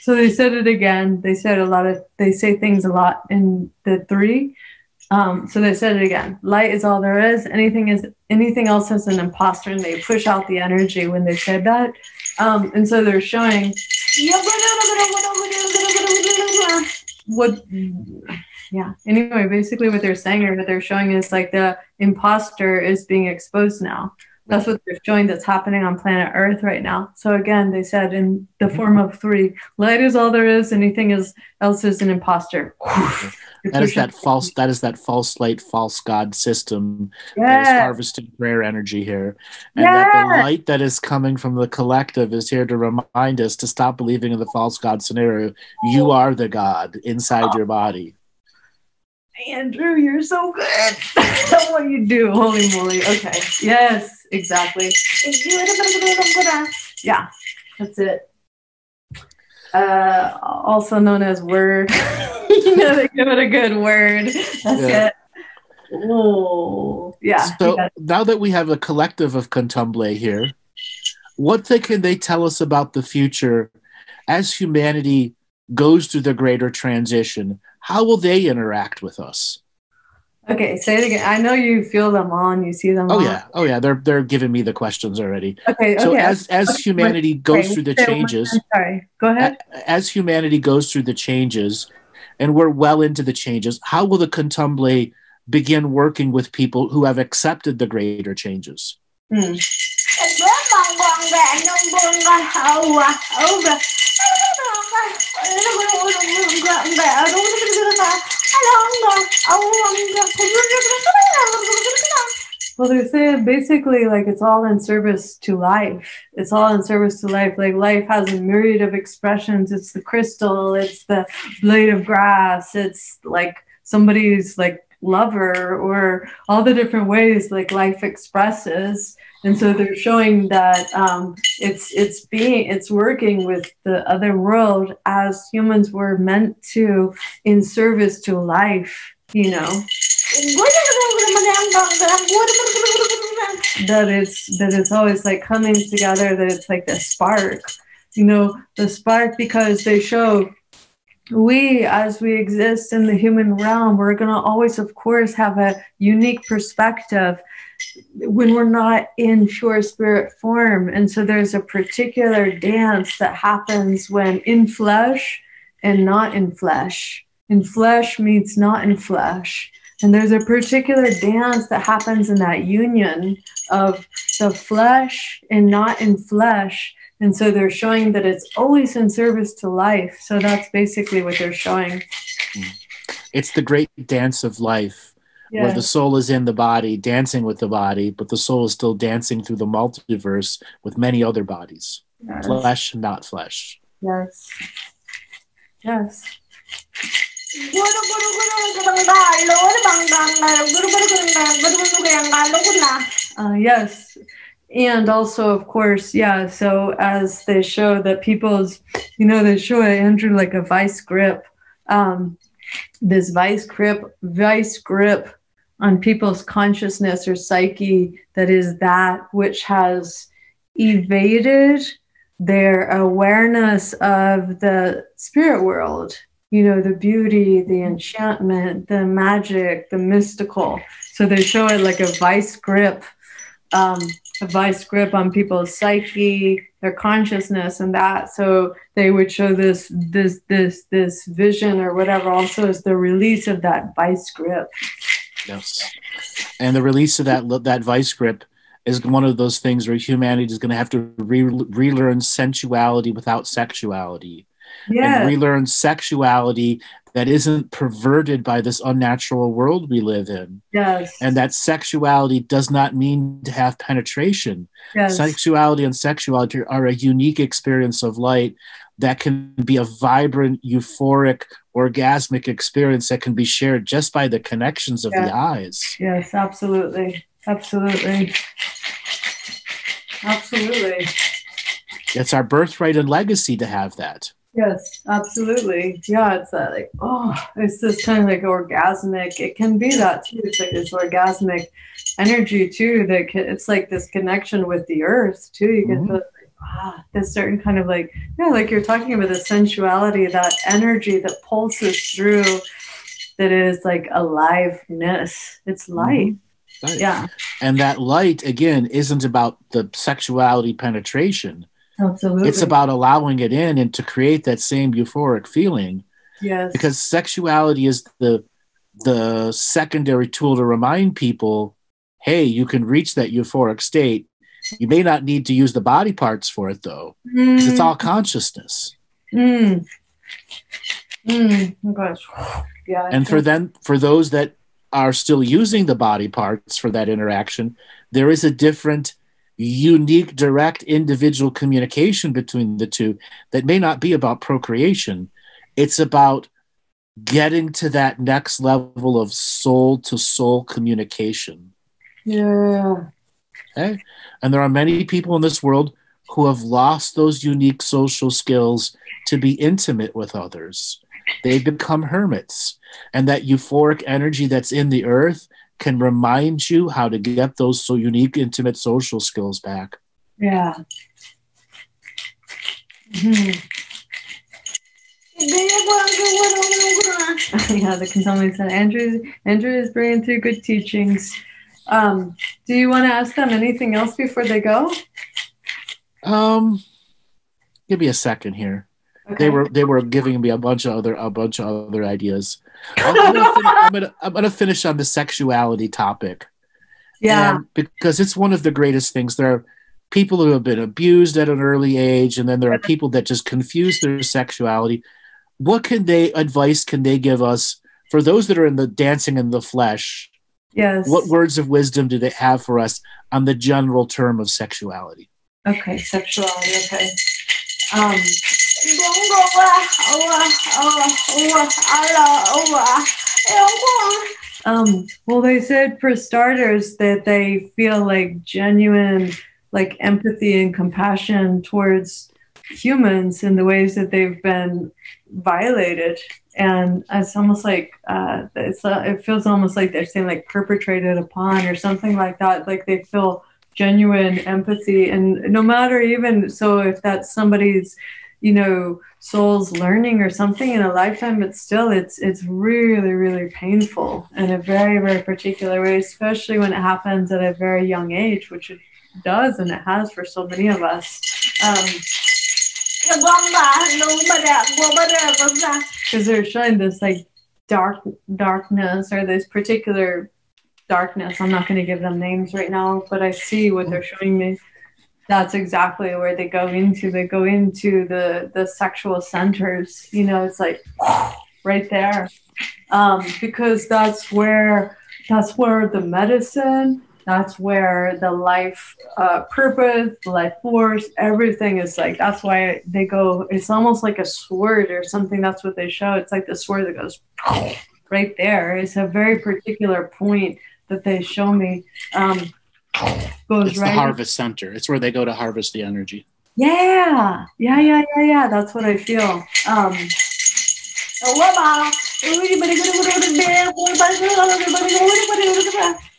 So they said it again. They say things a lot in the three. So they said it again. Light is all there is. Anything else is an imposter, and they push out the energy when they said that. And so they're showing what. Yeah. Anyway, basically what they're saying or what they're showing is like the imposter is being exposed now. That's what they're showing that's happening on planet Earth right now. So again, they said in the form of three, light is all there is. Anything else is an imposter. That is that false light, false God system that is harvesting rare energy here. And that the light that is coming from the collective is here to remind us to stop believing in the false God scenario. You are the God inside your body. Andrew, you're so good. That's what you do. Holy moly. Okay. Yes, exactly. Yeah, that's it. Also known as word. You know, they give it a good word. That's it. Oh, yeah. So now that we have a collective of Kontomble here, what can they tell us about the future as humanity goes through the greater transition? How will they interact with us? Okay, say it again. I know you feel them on, you see them on. Oh yeah, they're giving me the questions already. Okay. So as humanity goes through the changes, sorry, go ahead. As humanity goes through the changes, and we're well into the changes, how will the Kontomble begin working with people who have accepted the greater changes? Well, they say basically like it's all in service to life. It's all in service to life. Like life has a myriad of expressions. It's the crystal, it's the blade of grass, it's like somebody's like lover, or all the different ways like life expresses. And so they're showing that it's working with the other world as humans were meant to, in service to life, you know. That it's always like coming together, that it's like the spark, you know, the spark, because they show as we exist in the human realm, we're going to always, of course, have a unique perspective when we're not in pure spirit form. And so there's a particular dance that happens when in flesh and not in flesh. In flesh meets not in flesh. And there's a particular dance that happens in that union of the flesh and not in flesh. And so they're showing that it's always in service to life. So that's basically what they're showing. It's the great dance of life, where the soul is in the body, dancing with the body, but the soul is still dancing through the multiverse with many other bodies. Yes. Flesh, not flesh. Yes. Yes. Yes. And also, of course, so as they show that people's, you know, they show Andrew like a vice grip, this vice grip on people's consciousness or psyche, that is that which has evaded their awareness of the spirit world. you know, the beauty, the enchantment, the magic, the mystical. So they show it like a vice grip on people's psyche, their consciousness, and that. So they would show this vision or whatever also as the release of that vice grip. Yes. And the release of that vice grip is one of those things where humanity is going to have to relearn sensuality without sexuality. Yeah. And relearn sexuality that isn't perverted by this unnatural world we live in. Yes. And that sexuality does not mean to have penetration. Yes. Sexuality and sexuality are a unique experience of light that can be a vibrant, euphoric, orgasmic experience that can be shared just by the connections of the eyes. Yes, absolutely. Absolutely. Absolutely. It's our birthright and legacy to have that. Yes, absolutely. Yeah, it's that like, it's this kind of like orgasmic. It can be that too. It's like this orgasmic energy too. It's like this connection with the earth too. You can feel like, this certain kind of like, like you're talking about the sensuality, that energy that pulses through, that is like aliveness. It's light. Right. Yeah. And that light, again, isn't about the sexuality penetration. Absolutely. It's about allowing it in and to create that same euphoric feeling. Yes. Because sexuality is the secondary tool to remind people, hey, you can reach that euphoric state. You may not need to use the body parts for it, though, because it's all consciousness. Oh gosh. Yeah. And for those that are still using the body parts for that interaction, there is a different, unique, direct individual communication between the two that may not be about procreation. It's about getting to that next level of soul-to-soul communication. Yeah. Okay? And there are many people in this world who have lost those unique social skills to be intimate with others. They become hermits. And that euphoric energy that's in the earth can remind you how to get those so unique, intimate social skills back. Yeah. Yeah, the Kontomble said, Andrew is bringing through good teachings. Do you want to ask them anything else before they go? Give me a second here. Okay. They were giving me a bunch of other ideas. I'm gonna finish on the sexuality topic. Yeah. And because it's one of the greatest things. There are people who have been abused at an early age, and then there are people that just confuse their sexuality. What advice can they give us for those that are in the dancing in the flesh? Yes. What words of wisdom do they have for us on the general term of sexuality? Okay, sexuality. Okay. Well, they said for starters that they feel like genuine, like empathy and compassion towards humans in the ways that they've been violated, and it's almost like it feels almost like they're saying like perpetrated upon or something like that. Like they feel genuine empathy, and no matter even so if that's somebody's soul's learning or something in a lifetime, but still it's really, really painful in a very, very particular way, especially when it happens at a very young age, which it does, and it has for so many of us. Because they're showing this like darkness or this particular darkness. I'm not going to give them names right now, but I see what they're showing me. That's exactly where they go into. They go into the sexual centers. It's like right there, because that's where the medicine. That's where the life purpose, the life force, everything is like. That's why they go. It's almost like a sword or something. That's what they show. It's like the sword that goes right there. It's a very particular point that they show me. It's right the harvest center. It's where they go to harvest the energy. Yeah. That's what I feel.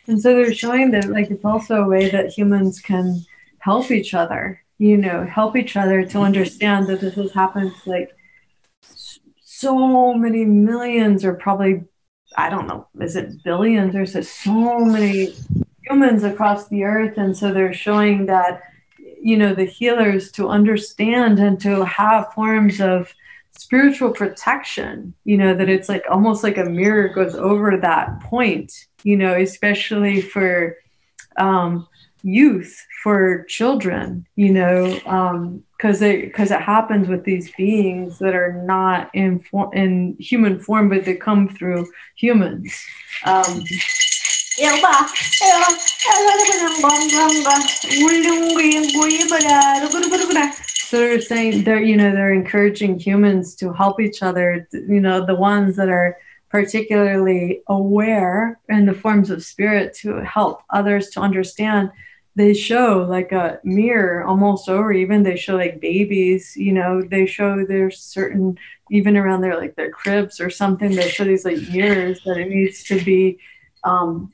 And so they're showing that like it's also a way that humans can help each other, help each other to understand that this has happened like so many millions, or probably, I don't know, is it billions? There's so many humans across the earth. And so they're showing that, you know, the healers to understand and to have forms of spiritual protection, you know, that it's like almost like a mirror goes over that point, you know, especially for youth, for children, you know, because it happens with these beings that are not in human form, but they come through humans. So they're saying they're encouraging humans to help each other, you know, the ones that are particularly aware in the forms of spirit, to help others to understand. They show like a mirror almost over, even they show like babies, you know, they show there's certain, even around their like their cribs or something, they show these like mirrors that it needs to be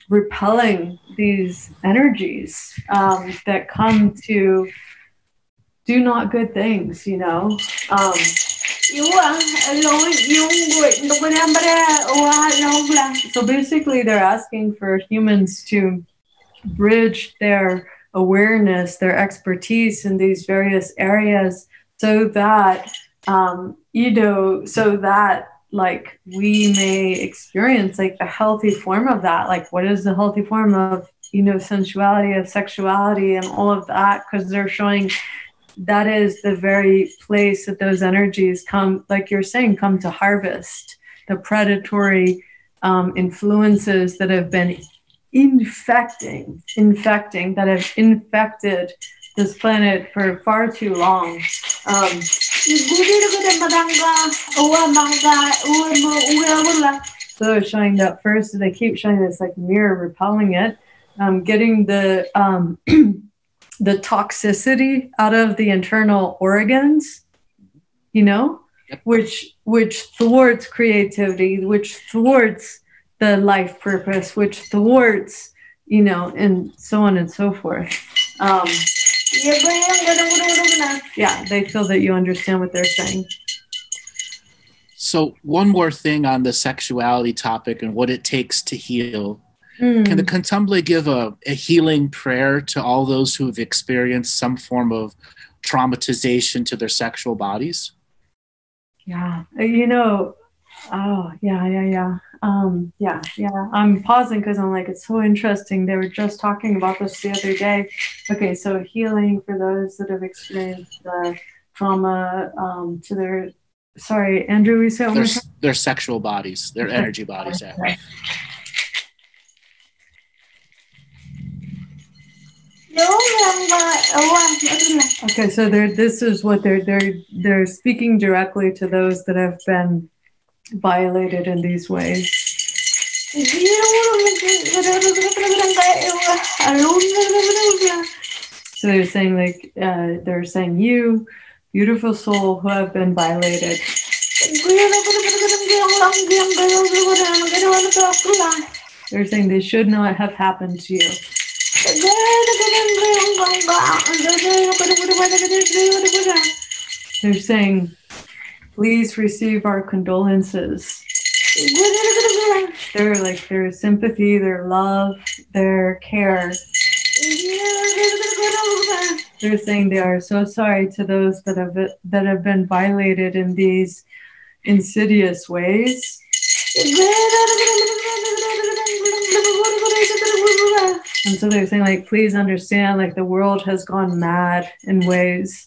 repelling these energies that come to do not good things, you know. So basically they're asking for humans to bridge their awareness, their expertise in these various areas, so that you know, so that like we may experience like the healthy form of that. Like, what is the healthy form of, you know, sensuality, of sexuality, and all of that? Because they're showing that is the very place that those energies come, like you're saying, come to harvest the predatory influences that have been infecting, that have infected this planet for far too long. So they're showing that first, they keep showing this like mirror repelling it, getting the the toxicity out of the internal organs, you know, which thwarts creativity, which thwarts the life purpose, which thwarts, you know, and so on and so forth. Yeah, they feel that you understand what they're saying. So one more thing on the sexuality topic and what it takes to heal. Can the Kontomble give a healing prayer to all those who have experienced some form of traumatization to their sexual bodies? Yeah, you know, oh, yeah. I'm pausing because I'm like, it's so interesting. They were just talking about this the other day. Okay, so healing for those that have experienced trauma to their, sorry, Andrew, we said their sexual bodies, their energy bodies. Okay. Okay, so this is what they're speaking directly to those that have been violated in these ways. So they're saying like they're saying, you beautiful soul who have been violated. They're saying they should not have happened to you. They're saying, please receive our condolences. They're like their sympathy, their love, their care. They're saying they are so sorry to those that have been violated in these insidious ways. And so they're saying, like, please understand, like, the world has gone mad in ways.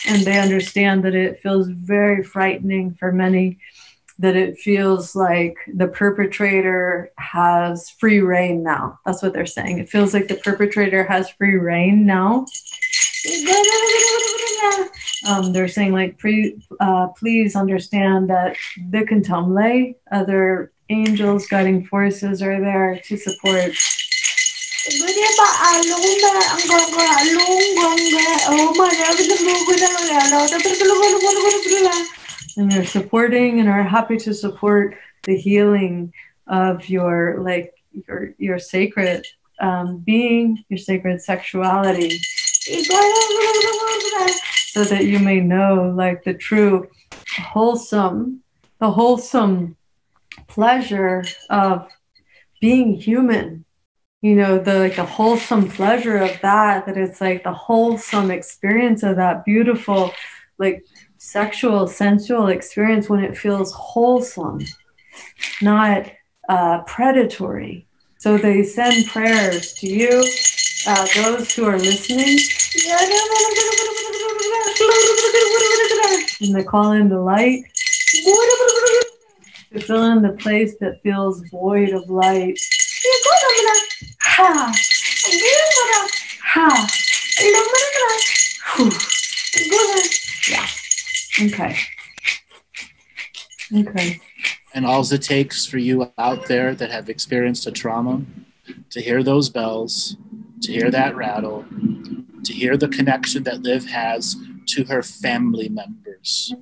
And they understand that it feels very frightening for many, that it feels like the perpetrator has free reign now. That's what they're saying. It feels like the perpetrator has free reign now. They're saying, like, please understand that the Kontomble, other angels, guiding forces are there to support. And they're supporting and are happy to support the healing of your sacred being, your sacred sexuality. so that you may know like the true the wholesome pleasure of being human. You know, the wholesome pleasure of that it's like the wholesome experience of that beautiful, like sexual, sensual experience when it feels wholesome, not predatory. So they send prayers to you, those who are listening, and they call in the light to fill in the place that feels void of light. Yeah. Okay. And all it takes for you out there that have experienced a trauma to hear those bells, to hear that rattle, to hear the connection that Liv has to her family members.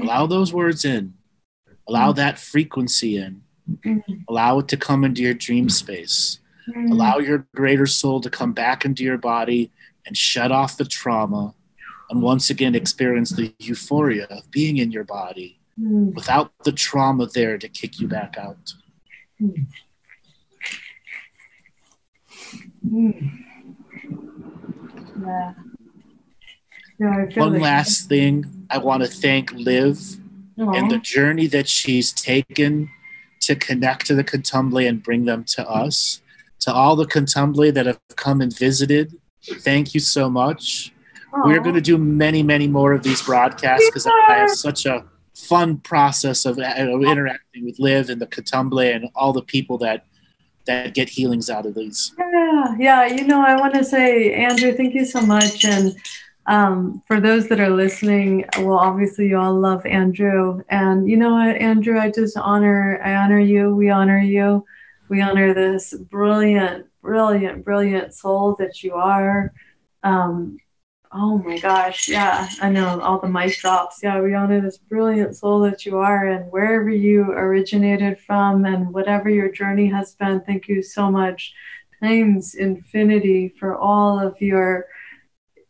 Allow those words in. Allow that frequency in. Allow it to come into your dream space. Allow your greater soul to come back into your body and shut off the trauma and once again experience the euphoria of being in your body without the trauma there to kick you back out. Yeah. One last thing, I want to thank Liv and the journey that she's taken to connect to the Kontomble and bring them to us. To all the Kontomble that have come and visited, thank you so much. We're going to do many, many more of these broadcasts because I have such a fun process of interacting with Liv and the Kontomble and all the people that get healings out of these. Yeah. You know, I want to say, Andrew, thank you so much. And for those that are listening, well, obviously you all love Andrew. And you know what, Andrew, I honor you. We honor you. We honor this brilliant soul that you are. Oh my gosh. Yeah, I know, all the mic drops. Yeah, we honor this brilliant soul that you are, and wherever you originated from and whatever your journey has been, thank you so much times infinity for all of your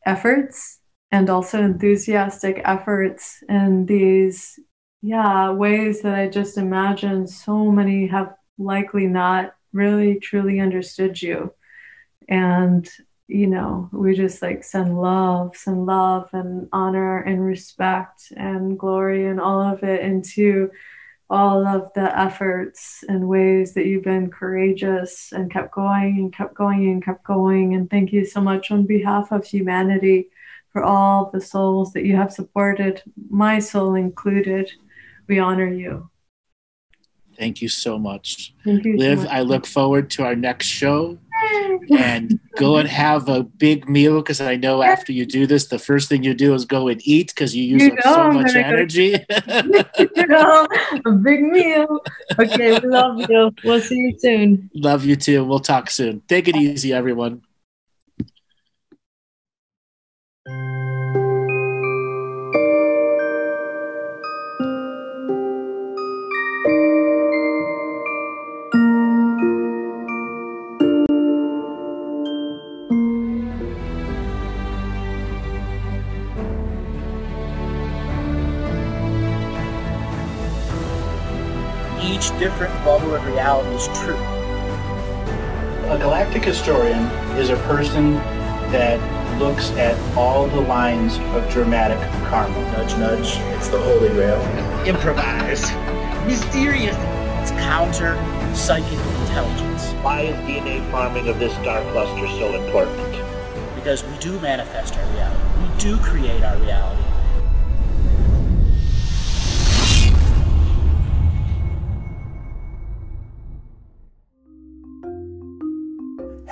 efforts and also enthusiastic efforts in these ways that I just imagine so many have likely not really truly understood you. And you know, we just like send love and honor and respect and glory and all of it into all of the efforts and ways that you've been courageous and kept going. And thank you so much on behalf of humanity for all the souls that you have supported, my soul included. We honor you. Thank you so much. Thank you, Liv, so much. I look forward to our next show. And go and have a big meal, because I know after you do this, the first thing you do is go and eat because you use up so much energy. A big meal. Okay, we love you. We'll see you soon. Love you too. We'll talk soon. Take it easy, everyone. Each different bubble of reality is true. A galactic historian is a person that looks at all the lines of dramatic karma. Nudge, nudge. It's the Holy Grail. Improvise. Mysterious. It's counter psychic intelligence. Why is DNA farming of this star cluster so important? Because we do manifest our reality. We do create our reality.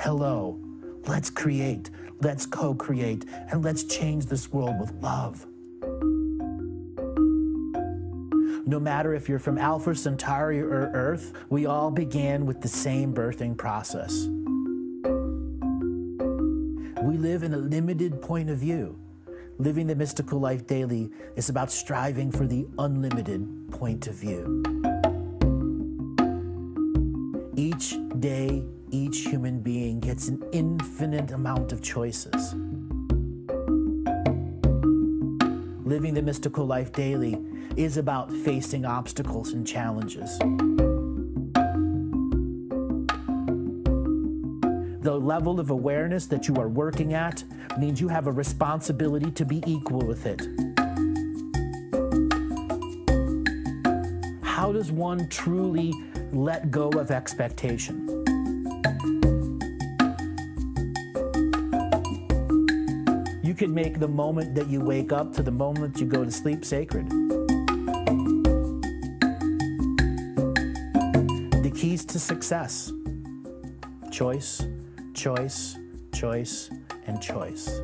Hello, let's create, let's co-create, and let's change this world with love. No matter if you're from Alpha Centauri or Earth, we all began with the same birthing process. We live in a limited point of view. Living the mystical life daily is about striving for the unlimited point of view. Each day, each human being gets an infinite amount of choices. living the mystical life daily is about facing obstacles and challenges. The level of awareness that you are working at means you have a responsibility to be equal with it. How does one truly let go of expectation? You can make the moment that you wake up to the moment you go to sleep sacred. The keys to success: choice, choice, choice, and choice.